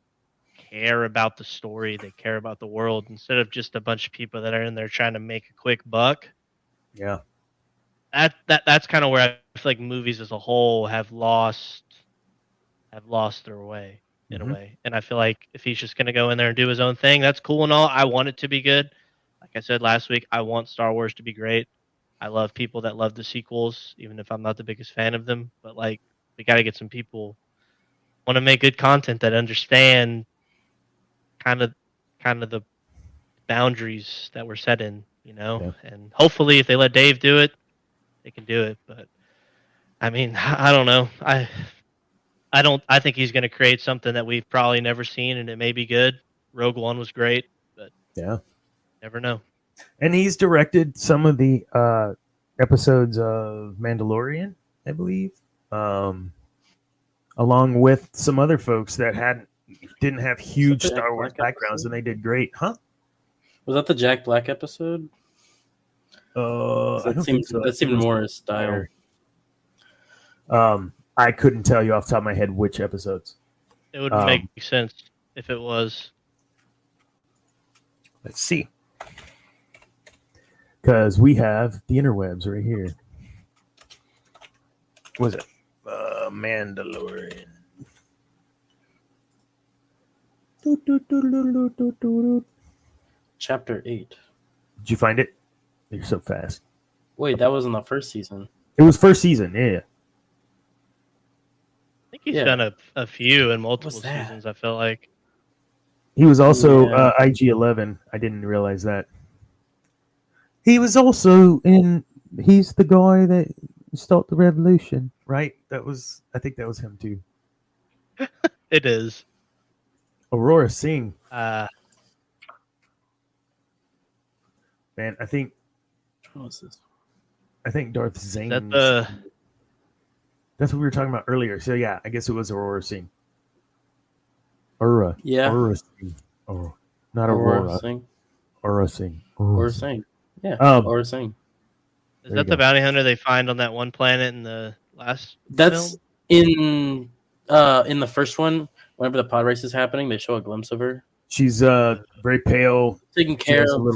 care about the story. They care about the world instead of just a bunch of people that are in there trying to make a quick buck. Yeah. That's kind of where I feel like movies as a whole have lost their way in a way. And I feel like if he's just going to go in there and do his own thing, that's cool and all. I want it to be good. Like I said last week, I want Star Wars to be great. I love people that love the sequels, even if I'm not the biggest fan of them. But like, we got to get some people want to make good content that understand kind of the boundaries that we're set in, you know. Yeah. And hopefully, if they let Dave do it, they can do it. But I mean, I don't know. I think he's going to create something that we've probably never seen, and it may be good. Rogue One was great, but yeah, never know. And he's directed some of the episodes of Mandalorian, I believe, along with some other folks that didn't have huge Star Wars backgrounds, and they did great, huh? Was that the Jack Black episode? That seemed more his style. I couldn't tell you off the top of my head which episodes. It would make sense if it was. Let's see. Because we have the interwebs right here. What was it? Mandalorian. Chapter 8. Did you find it? You're so fast. Wait, that was in the first season. It was first season, yeah. I think he's done a few in multiple seasons, I feel like. He was also IG-11. I didn't realize that. He was also he's the guy that started the revolution, right? I think that was him too. It is. Aurora Singh. Man, I think. What was this? I think Darth Zane. That's what we were talking about earlier. So yeah, I guess it was Aurora Singh. Aurora. Yeah. Aurora Singh. Oh, not Aurora. Aurora Singh. Aurora Singh. Yeah. Aurora Singh. Is that the bounty hunter they find on that one planet in the last That's film? in the first one. Whenever the pod race is happening, they show a glimpse of her. She's very pale. Taking care of.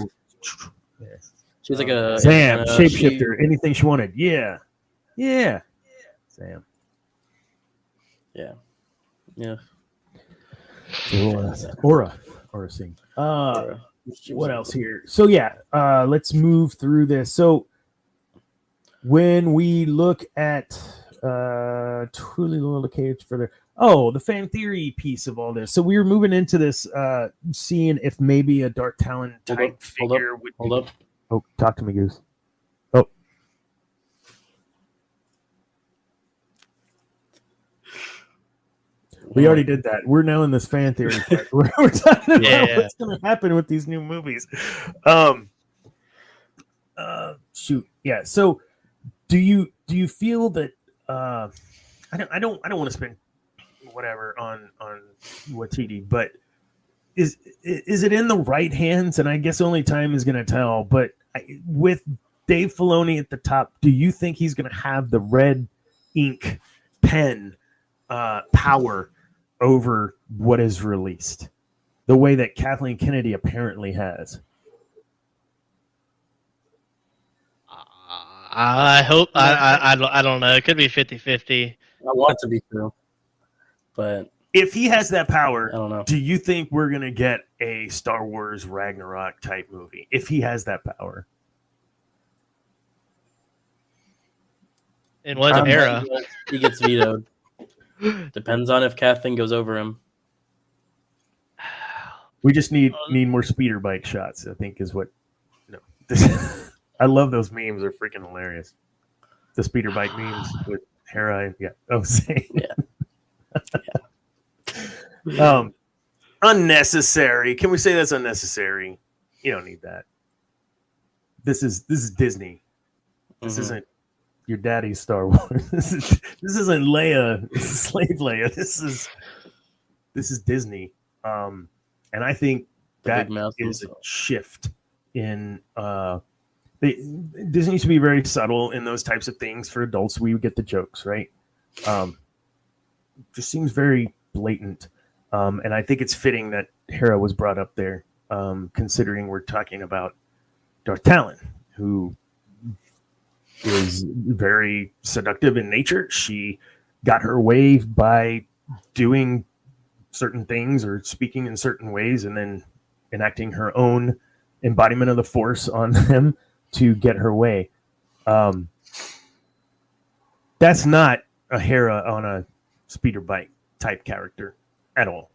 She's like a Sam, shapeshifter. Anything she wanted. Yeah. Yeah. Sam. Yeah. Yeah. Aura Singh. What else here? So yeah, let's move through this. So when we look at truly located further, the fan theory piece of all this. So we were moving into this, seeing if maybe a Darth Talon type figure would hold up. Oh, talk to me, Goose. Oh. We already did that. We're now in this fan theory part. We're talking about what's going to happen with these new movies. Shoot. Yeah. So do you feel that I don't want to spend whatever on Waititi, but is it in the right hands? And I guess only time is going to tell, but with Dave Filoni at the top, do you think he's going to have the red ink pen power over what is released the way that Kathleen Kennedy apparently has? I hope. I don't know. It could be 50-50. I want it to be true, but if he has that power, I don't know. Do you think we're gonna get a Star Wars Ragnarok type movie if he has that power? In what era? He gets vetoed. Depends on if Kathleen goes over him. We just need more speeder bike shots, I think is what. No. I love those memes. They're freaking hilarious. The speeder bike memes with Hera. Yeah. Oh, same. Yeah. Unnecessary. Can we say that's unnecessary? You don't need that. This is Disney. This isn't your daddy's Star Wars. This isn't Leia. This is Slave Leia. This is Disney. And I think that is a shift in Disney used to be very subtle in those types of things. For adults, we would get the jokes, right? Just seems very blatant. And I think it's fitting that Hera was brought up there, considering we're talking about Darth Talon, who is very seductive in nature. She got her way by doing certain things or speaking in certain ways and then enacting her own embodiment of the Force on them to get her way. That's not a Hera on a speeder bike type character at all.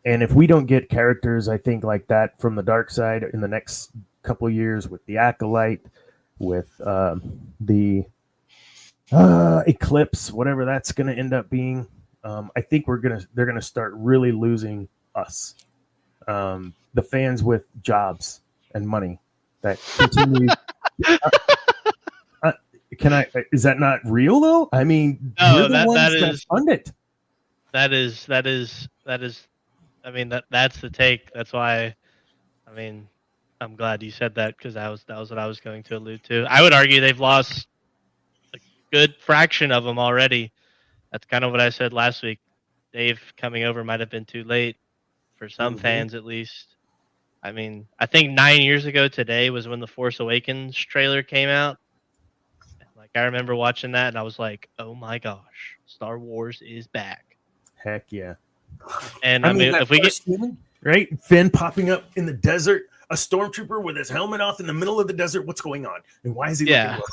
And if we don't get characters, I think, like that from the dark side in the next couple of years with the Acolyte, with the Eclipse, whatever that's going to end up being, I think they're gonna start really losing us, the fans with jobs and money that continue. Is that not real though? I mean, we're the ones that fund it. That is. I mean, that's the take. That's why. I mean, I'm glad you said that because that was what I was going to allude to. I would argue they've lost a good fraction of them already. That's kind of what I said last week. Dave coming over might have been too late for some fans, at least. I mean, I think 9 years ago today was when the Force Awakens trailer came out. Like, I remember watching that and I was like, "Oh my gosh, Star Wars is back!" Heck yeah! And I mean if we get right, Finn popping up in the desert, a stormtrooper with his helmet off in the middle of the desert. What's going on? And why is he looking low?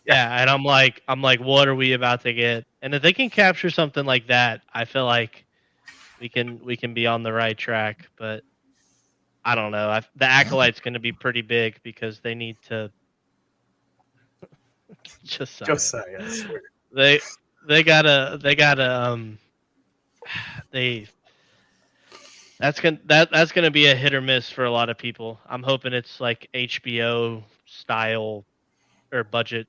Yeah, and I'm like, what are we about to get? And if they can capture something like that, I feel like we can be on the right track. But I don't know. The Acolyte's going to be pretty big because they need to. Josiah, I swear. They gotta that's gonna be a hit or miss for a lot of people. I'm hoping it's like HBO style or budget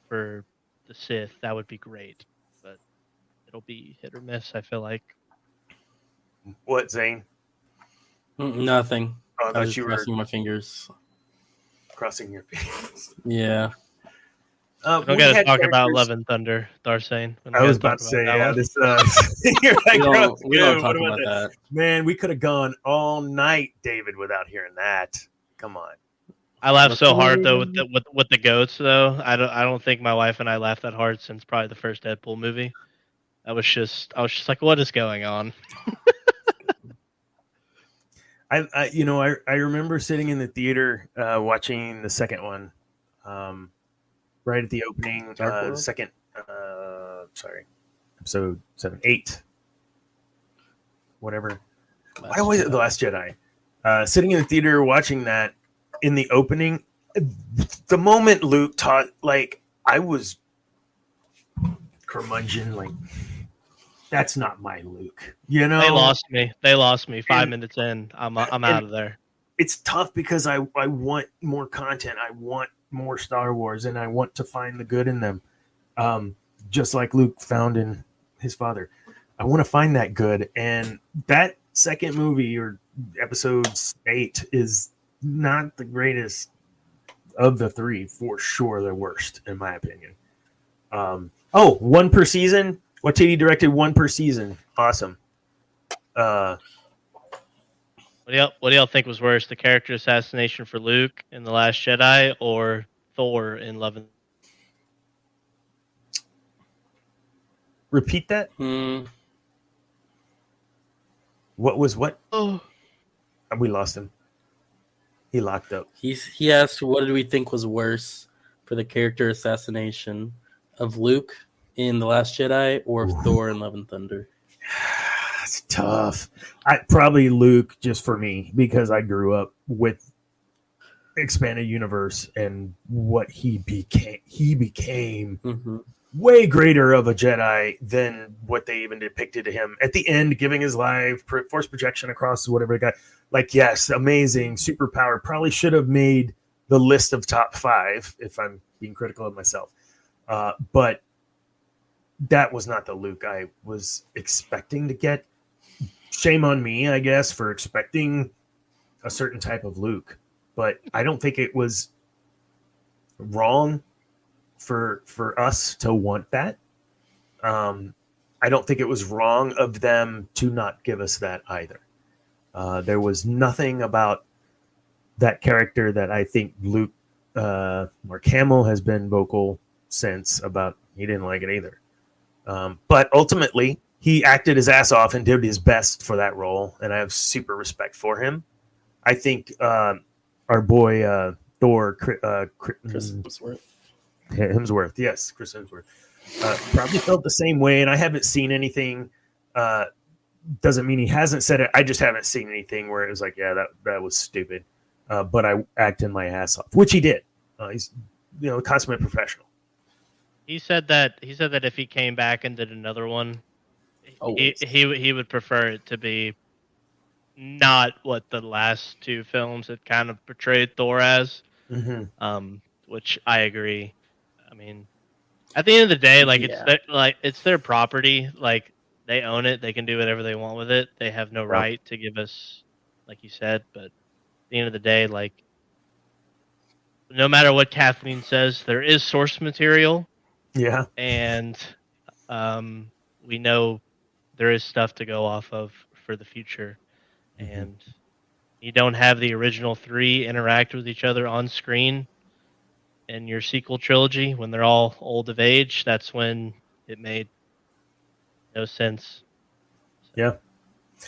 for the Sith. That would be great, but it'll be hit or miss, I feel like. What, Zane? Nothing. Oh, I was just crossing my fingers. Crossing your fingers. Yeah. We don't got to talk about Love and Thunder, Darsane. I was about to say, yeah, this. we don't talk about that. Man, we could have gone all night, David, without hearing that. Come on. I laughed so hard though with the goats though. I don't think my wife and I laughed that hard since probably the first Deadpool movie. I was just like, what is going on? I remember sitting in the theater watching the second one. Right at the opening, second, episode 7, 8, whatever. Why was it The Last Jedi? Sitting in the theater watching that in the opening, the moment Luke taught, like, I was curmudgeon, like, that's not my Luke, you know? They lost me 5 minutes in. I'm out of there. It's tough because I want more content. I want more Star Wars, and I want to find the good in them, just like Luke found in his father. I want to find that good, and that second movie, or episode 8, is not the greatest of the three, for sure the worst, in my opinion. One per season? Watiti directed one per season. Awesome. What do y'all think was worse, the character assassination for Luke in The Last Jedi or Thor in Love and... Repeat that? What was what? Oh. We lost him. He locked up. He asked, what did we think was worse for the character assassination of Luke in The Last Jedi or Thor and Love and Thunder? It's tough. Probably Luke, just for me, because I grew up with expanded universe and what he became. He became way greater of a Jedi than what they even depicted to him at the end, giving his life, force projection across whatever it got. Like, yes, amazing, superpower. Probably should have made the list of top 5 if I'm being critical of myself. But that was not the Luke I was expecting to get. Shame on me, I guess, for expecting a certain type of Luke. But I don't think it was wrong for us to want that. I don't think it was wrong of them to not give us that either. There was nothing about that character that I think Luke, Mark Hamill has been vocal since about he didn't like it either. But ultimately, he acted his ass off and did his best for that role, and I have super respect for him. I think our boy Thor, Chris Hemsworth, yes, Chris Hemsworth, probably felt the same way, and I haven't seen anything. Doesn't mean he hasn't said it. I just haven't seen anything where it was like, yeah, that was stupid. But I acted my ass off, which he did. He's a consummate professional. He said that if he came back and did another one, he would prefer it to be not what the last 2 films had kind of portrayed Thor as. Which I agree. I mean, at the end of the day, like it's their property. Like, they own it. They can do whatever they want with it. They have no right to give us, like you said. But at the end of the day, like, no matter what Kathleen says, there is source material. Yeah. And we know there is stuff to go off of for the future. And you don't have the original 3 interact with each other on screen in your sequel trilogy when they're all old of age. That's when it made no sense. Yeah.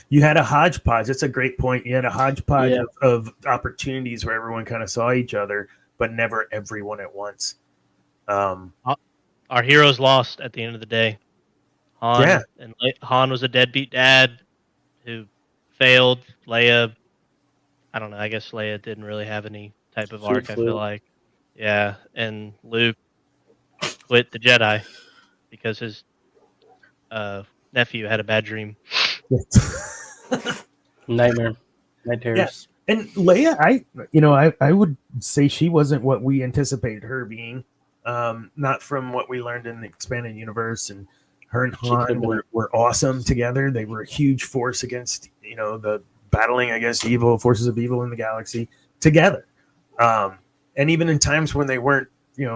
You had a hodgepodge. That's a great point. You had a hodgepodge of opportunities where everyone kind of saw each other, but never everyone at once. Our heroes lost at the end of the day. Han was a deadbeat dad who failed. Leia, I don't know. I guess Leia didn't really have any type of arc, I feel like. Yeah, and Luke quit the Jedi because his nephew had a bad dream. Night terrors. Yeah. And Leia, I would say she wasn't what we anticipated her being. Not from what we learned in the expanded universe. And her and Han were awesome together. They were a huge force against, the battling against forces of evil in the galaxy together. And even in times when they weren't,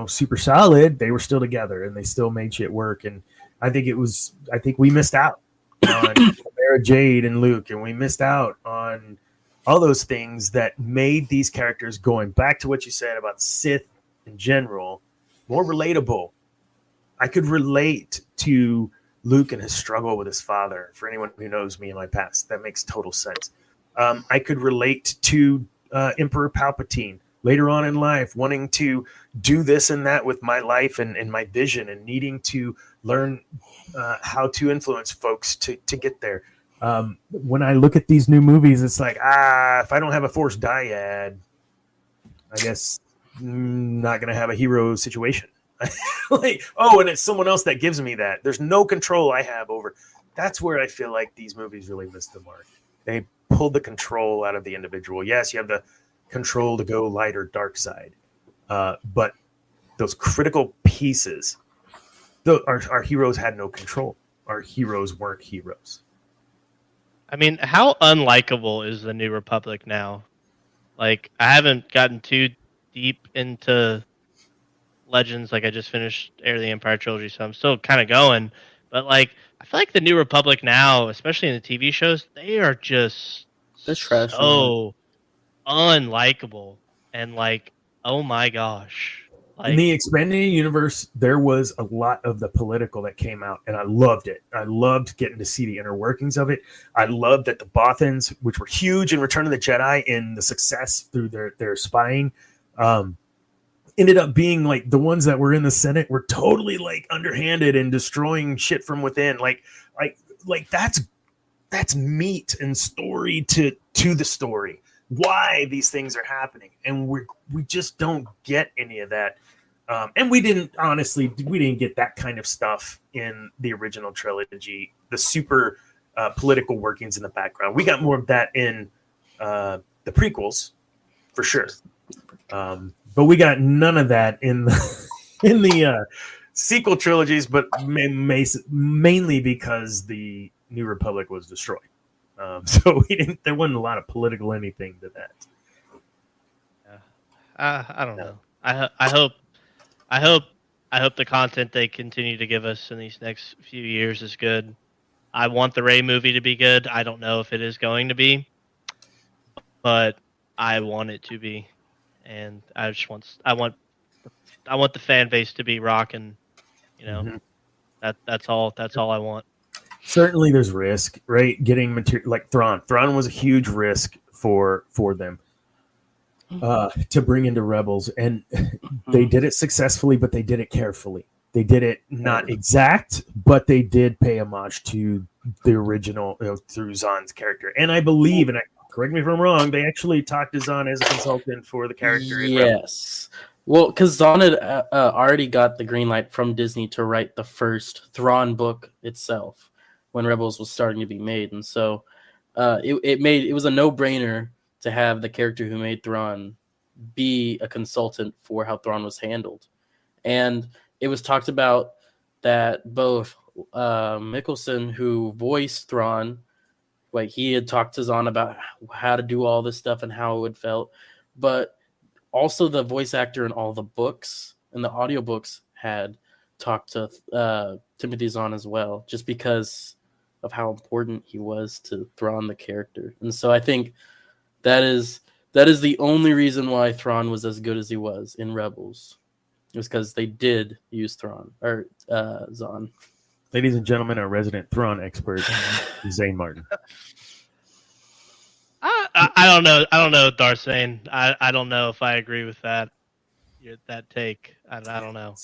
super solid, they were still together and they still made shit work. And I think we missed out on Mara Jade and Luke, and we missed out on all those things that made these characters, going back to what you said about Sith in general, more relatable. I could relate to Luke and his struggle with his father. For anyone who knows me in my past, that makes total sense. I could relate to Emperor Palpatine later on in life, wanting to do this and that with my life and my vision, and needing to learn how to influence folks to get there. When I look at these new movies, it's like, if I don't have a Force dyad, I guess I'm not going to have a hero situation. And it's someone else that gives me that. There's no control I have over. That's where I feel like these movies really missed the mark. They pulled the control out of the individual. Yes, you have the control to go light or dark side, but those critical pieces, our heroes had no control. Our heroes weren't heroes. I mean, how unlikable is the New Republic now? Like, I haven't gotten too deep into Legends. Like, I just finished Heir of the Empire trilogy, so I'm still kind of going. But, like, I feel like the New Republic now, especially in the TV shows, they are just so unlikable. And, like, oh my gosh. Like, in the expanded universe, there was a lot of the political that came out, and I loved it. I loved getting to see the inner workings of it. I loved that the Bothans, which were huge in Return of the Jedi, in the success through their spying, ended up being like the ones that were in the Senate were totally like underhanded and destroying shit from within. Like that's meat and story to the story. Why these things are happening, and we just don't get any of that. And we didn't get that kind of stuff in the original trilogy. The super political workings in the background. We got more of that in the prequels, for sure. But we got none of that in the sequel trilogies. But mainly because the New Republic was destroyed. So there wasn't a lot of political anything to that. I don't know. I hope the content they continue to give us in these next few years is good. I want the Rey movie to be good. I don't know if it is going to be, but I want it to be, and I want the fan base to be rocking. You know, that's all I want. Certainly, there's risk, right? Getting material like Thrawn. Thrawn was a huge risk for them to bring into Rebels, and they did it successfully, but they did it carefully. They did it not exact, but they did pay homage to the original through Zahn's character. And I believe, and correct me if I'm wrong, they actually talked to Zahn as a consultant for the character. Yes. Well, because Zahn had already got the green light from Disney to write the first Thrawn book itself when Rebels was starting to be made. And so it was a no-brainer to have the character who made Thrawn be a consultant for how Thrawn was handled. And it was talked about that both Mikkelsen, who voiced Thrawn, like he had talked to Zahn about how to do all this stuff and how it would felt, but also the voice actor in all the books and the audiobooks had talked to Timothy Zahn as well, just because of how important he was to Thrawn the character. And so I think that is the only reason why Thrawn was as good as he was in Rebels. It was because they did use Thrawn or Zahn. Ladies and gentlemen, our resident Thrawn expert, Zane Martin. I don't know. I don't know, Darth Zane. I don't know if I agree with that take. I don't know.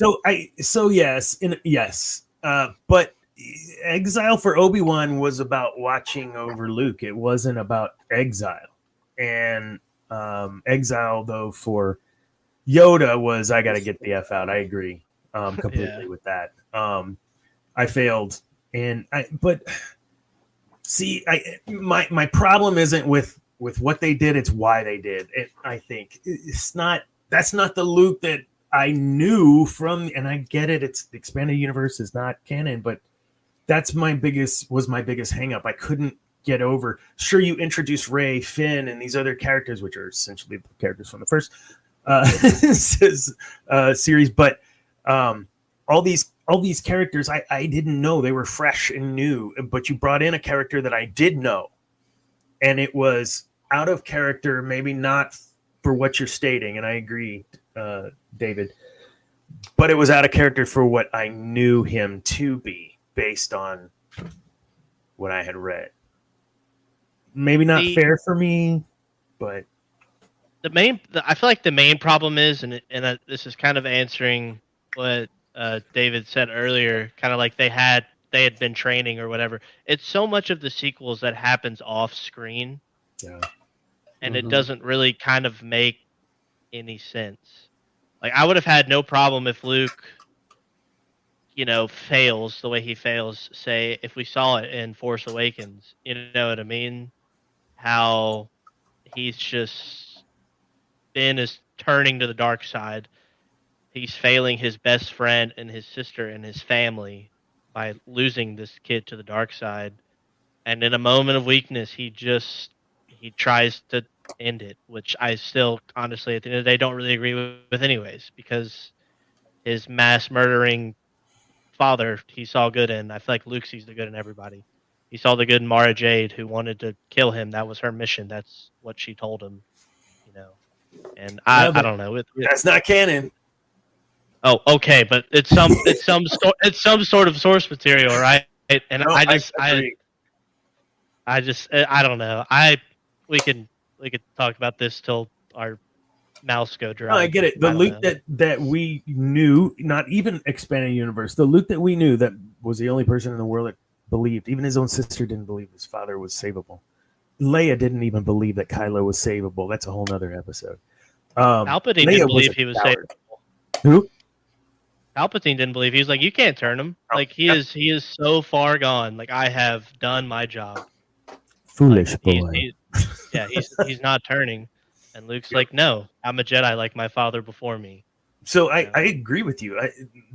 Yes. But Exile for Obi-Wan was about watching over Luke. It wasn't about exile. And exile, though, for Yoda was, I got to get the F out. I agree completely with that. I failed. But see, my problem isn't with what they did. It's why they did it. I think that's not the Luke that I knew from, and I get it. It's the expanded universe is not canon, but that's my biggest hang up. I couldn't get over. Sure, you introduce Rey, Finn, and these other characters, which are essentially the characters from the first series, but all these characters I didn't know. They were fresh and new, but you brought in a character that I did know, and it was out of character, maybe not for what you're stating, and I agree, David, but it was out of character for what I knew him to be based on what I had read. Maybe not fair for me, but I feel like the main problem is, and this is kind of answering what David said earlier, kind of like they had been training or whatever. It's so much of the sequels that happens off screen, and it doesn't really kind of make any sense. Like I would have had no problem if Luke, fails the way he fails. Say if we saw it in Force Awakens, you know what I mean? How he's just Finn is turning to the dark side. He's failing his best friend and his sister and his family by losing this kid to the dark side. And in a moment of weakness, he tries to end it, which I still, honestly, at the end of the day, don't really agree with anyways, because his mass murdering father, he saw good in. I feel like Luke sees the good in everybody. He saw the good in Mara Jade, who wanted to kill him. That was her mission. That's what she told him, And I don't know. That's not canon. Oh, okay, but it's some sort of source material, right? And no, I don't know. We could talk about this till our mouse go dry. No, I get it. The Luke that we knew, not even expanded universe, the Luke that we knew that was the only person in the world that believed, even his own sister didn't believe his father was savable. Leia didn't even believe that Kylo was savable. That's a whole nother episode. Palpatine Leia didn't believe he was coward. savable. Who? Palpatine didn't believe. He was like, you can't turn him. Like he is so far gone. Like I have done my job. Foolish like, boy. He's not turning. And Luke's like, no, I'm a Jedi like my father before me. So I agree with you.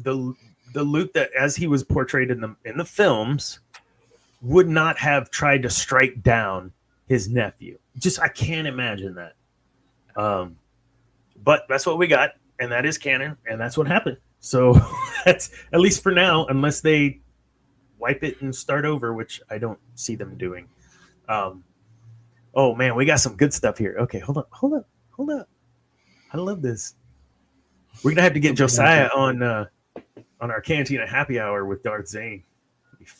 The Luke that as he was portrayed in the films would not have tried to strike down his nephew. Just I can't imagine that. But that's what we got, and that is canon, and that's what happened. So that's at least for now, unless they wipe it and start over, which I don't see them doing. Oh man, we got some good stuff here. Okay, hold up. I love this. We're gonna have to get Josiah on our Cantina happy hour with Darth Zane.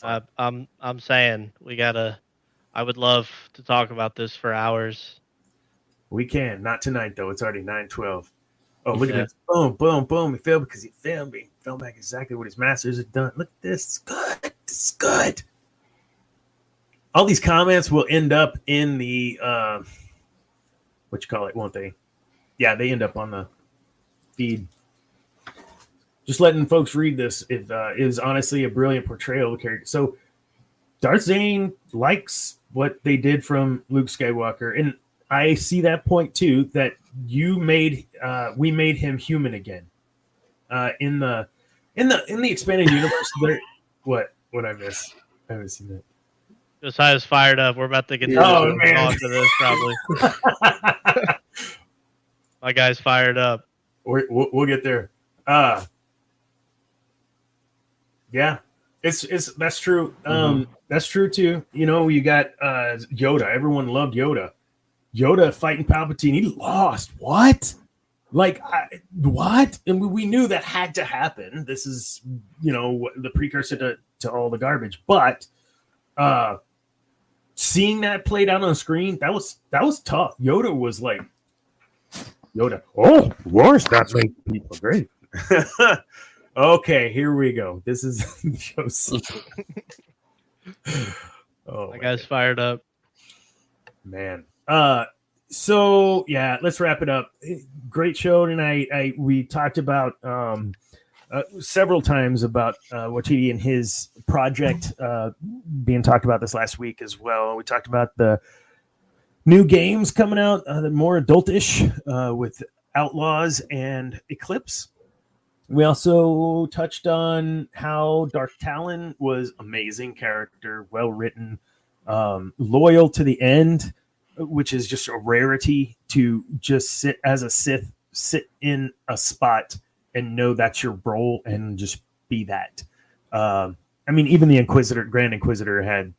I'm saying we gotta. I would love to talk about this for hours. We can, not tonight though. It's already 9:12. Oh, look at this! Boom, boom, boom! He failed because he failed me. He fell back exactly what his masters had done. Look at this. It's good. It's good. All these comments will end up in the what you call it, won't they? Yeah, they end up on the feed. Just letting folks read this. It is honestly a brilliant portrayal of the character. So Darth Zane likes what they did from Luke Skywalker, and I see that point too. That we made him human again. In the expanded universe, what I miss? I haven't seen that. Josiah's fired up. We're about to get to this probably. My guy's fired up. We'll get there. Yeah, it's that's true. That's true too. You know, you got Yoda. Everyone loved Yoda. Yoda fighting Palpatine. He lost. What? Like what? And we knew that had to happen. This is the precursor to all the garbage. But seeing that played out on the screen, that was tough. Yoda was like, oh, wars that make people great. Okay, here we go. This is Joseph. Oh, my guy's fired up. Man. So yeah, let's wrap it up. Great show tonight. We talked about several times about Watiti and his project being talked about this last week as well. We talked about the new games coming out, the more adultish with Outlaws and Eclipse. We also touched on how Darth Talon was amazing character, well written, loyal to the end, which is just a rarity to just sit as a Sith, sit in a spot and know that's your role and just be that. I mean, even the Grand Inquisitor had,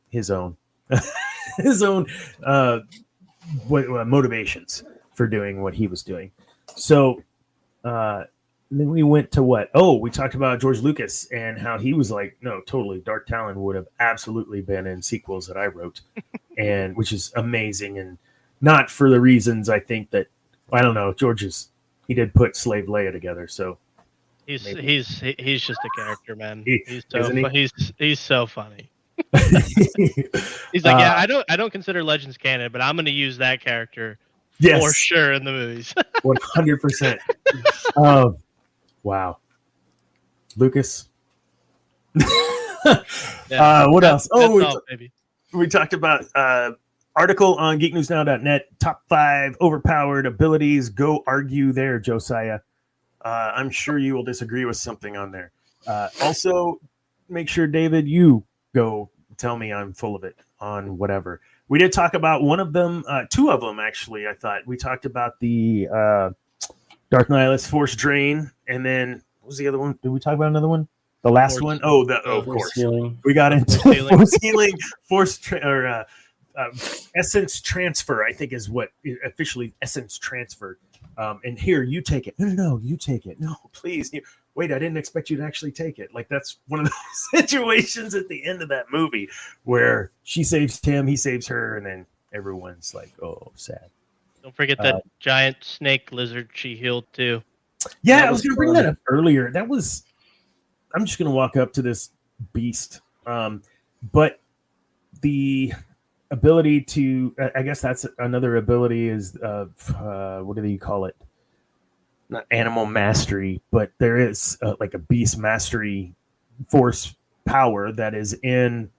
his own motivations for doing what he was doing. So then we went to what? Oh, we talked about George Lucas and how he was like, no, totally. Darth Talon would have absolutely been in sequels that I wrote, and which is amazing, and not for the reasons I think that I don't know. He did put Slave Leia together, so he's just a character, man. He's so funny. He's like, yeah, I don't consider Legends canon, but I'm going to use that character for sure in the movies. 100%. Wow, Lucas. What else? We talked about article on geeknewsnow.net, top 5 overpowered abilities. Go argue there, Josiah. I'm sure you will disagree with something on there. Also, make sure, David, you go tell me I'm full of it on whatever. We did talk about one of them, 2 of them, actually, I thought. We talked about the Darth Nihilus Force Drain, and then what was the other one? Did we talk about another one? The last one? Oh, of course. Healing. We got into Force Healing, Essence Transfer, I think is what officially Essence Transfer. And here, you take it. No, you take it. No, please. Wait, I didn't expect you to actually take it. Like, that's one of those situations at the end of that movie where she saves him, he saves her, and then everyone's like, oh, sad. Don't forget that giant snake lizard she healed too. Yeah, I was going to bring that up earlier. I'm just going to walk up to this beast. But the ability to, I guess that's another ability is, what do you call it? Not animal mastery, but there is like a beast mastery force power that is in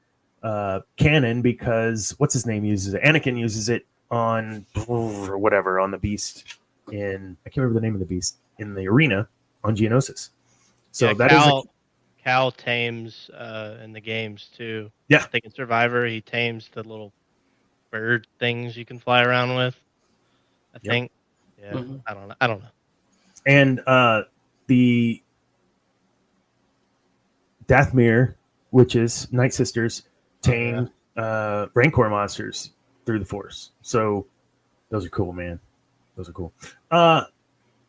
canon because what's his name uses it? Anakin uses it on or whatever on the beast in I can't remember the name of the beast in the arena on Geonosis. So yeah, that Cal tames in the games too. Yeah, I think in Survivor he tames the little bird things you can fly around with. I think. Yeah, mm-hmm. I don't know. And the Dathomir witches, Night Sisters, tame Rancor monsters through the Force. So those are cool, man. Those are cool.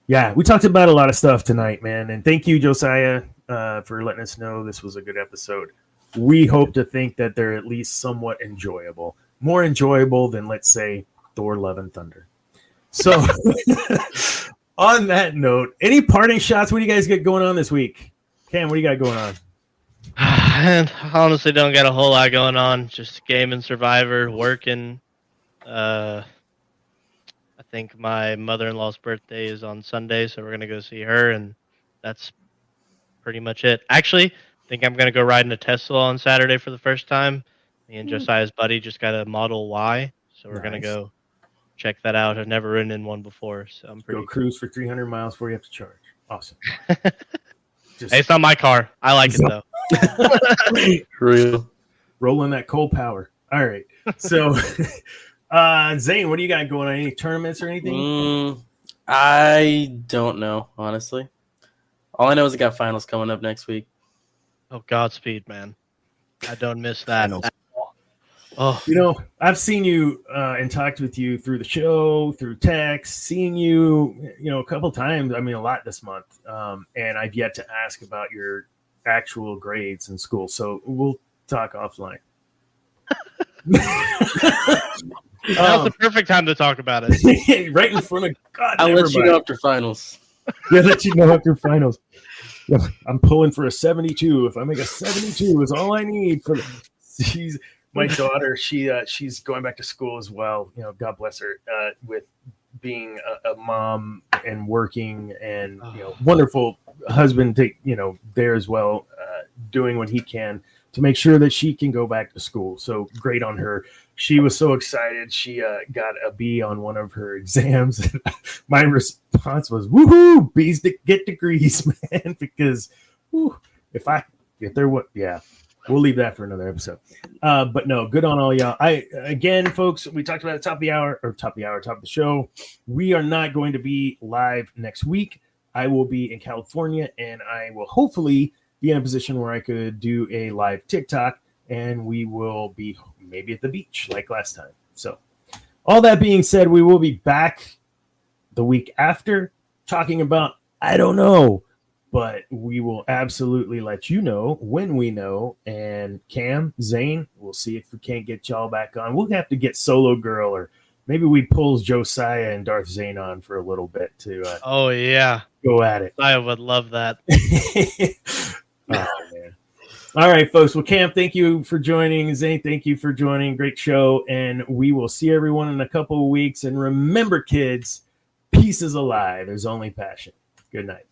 Yeah, we talked about a lot of stuff tonight, man. And thank you, Josiah, for letting us know this was a good episode. We hope to think that they're at least somewhat enjoyable. More enjoyable than, let's say, Thor Love and Thunder. So on that note, any parting shots? What do you guys get going on this week? Cam, what do you got going on? I honestly don't got a whole lot going on. Just gaming, Survivor, working. I think my mother-in-law's birthday is on Sunday, so we're going to go see her, and that's pretty much it. Actually, I think I'm going to go ride in a Tesla on Saturday for the first time. Me and Josiah's buddy just got a Model Y, so we're going to go check that out. I've never ridden in one before, so I'm pretty Go cruise for 300 miles before you have to charge. Awesome. Hey, it's not my car. I like it, though. Real. Rolling that coal power. All right. So, Zane, what do you got going on? Any tournaments or anything? I don't know, honestly. All I know is I got finals coming up next week. Oh, Godspeed, man. I don't miss that. Oh, you know, I've seen you and talked with you through the show, through text, seeing you, a couple times. I mean, a lot this month. And I've yet to ask about your actual grades in school. So we'll talk offline. Now's the perfect time to talk about it. Right in front of God. I'll let you know after finals. Yeah, let you know after finals. Yeah, I'm pulling for a 72. If I make a 72, is all I need for. My daughter. She's going back to school as well. God bless her. With being a mom and working, and wonderful husband. There as well, doing what he can to make sure that she can go back to school. So great on her. She was so excited. She got a B on one of her exams. My response was, "Woohoo! B's to get degrees, man!" Because if there what, yeah, we'll leave that for another episode. But no, good on all y'all. Again, folks, we talked about top of the show. We are not going to be live next week. I will be in California, and I will hopefully be in a position where I could do a live TikTok, and we will be maybe at the beach like last time. So all that being said, we will be back the week after talking about, I don't know, but we will absolutely let you know when we know. And Cam, Zane, we'll see if we can't get y'all back on. We'll have to get Solo Girl, or maybe we pull Josiah and Darth Zane on for a little bit to go at it. I would love that. Oh, man. All right, folks. Well, Cam, thank you for joining. Zane, thank you for joining. Great show. And we will see everyone in a couple of weeks. And remember, kids, peace is a lie. There's only passion. Good night.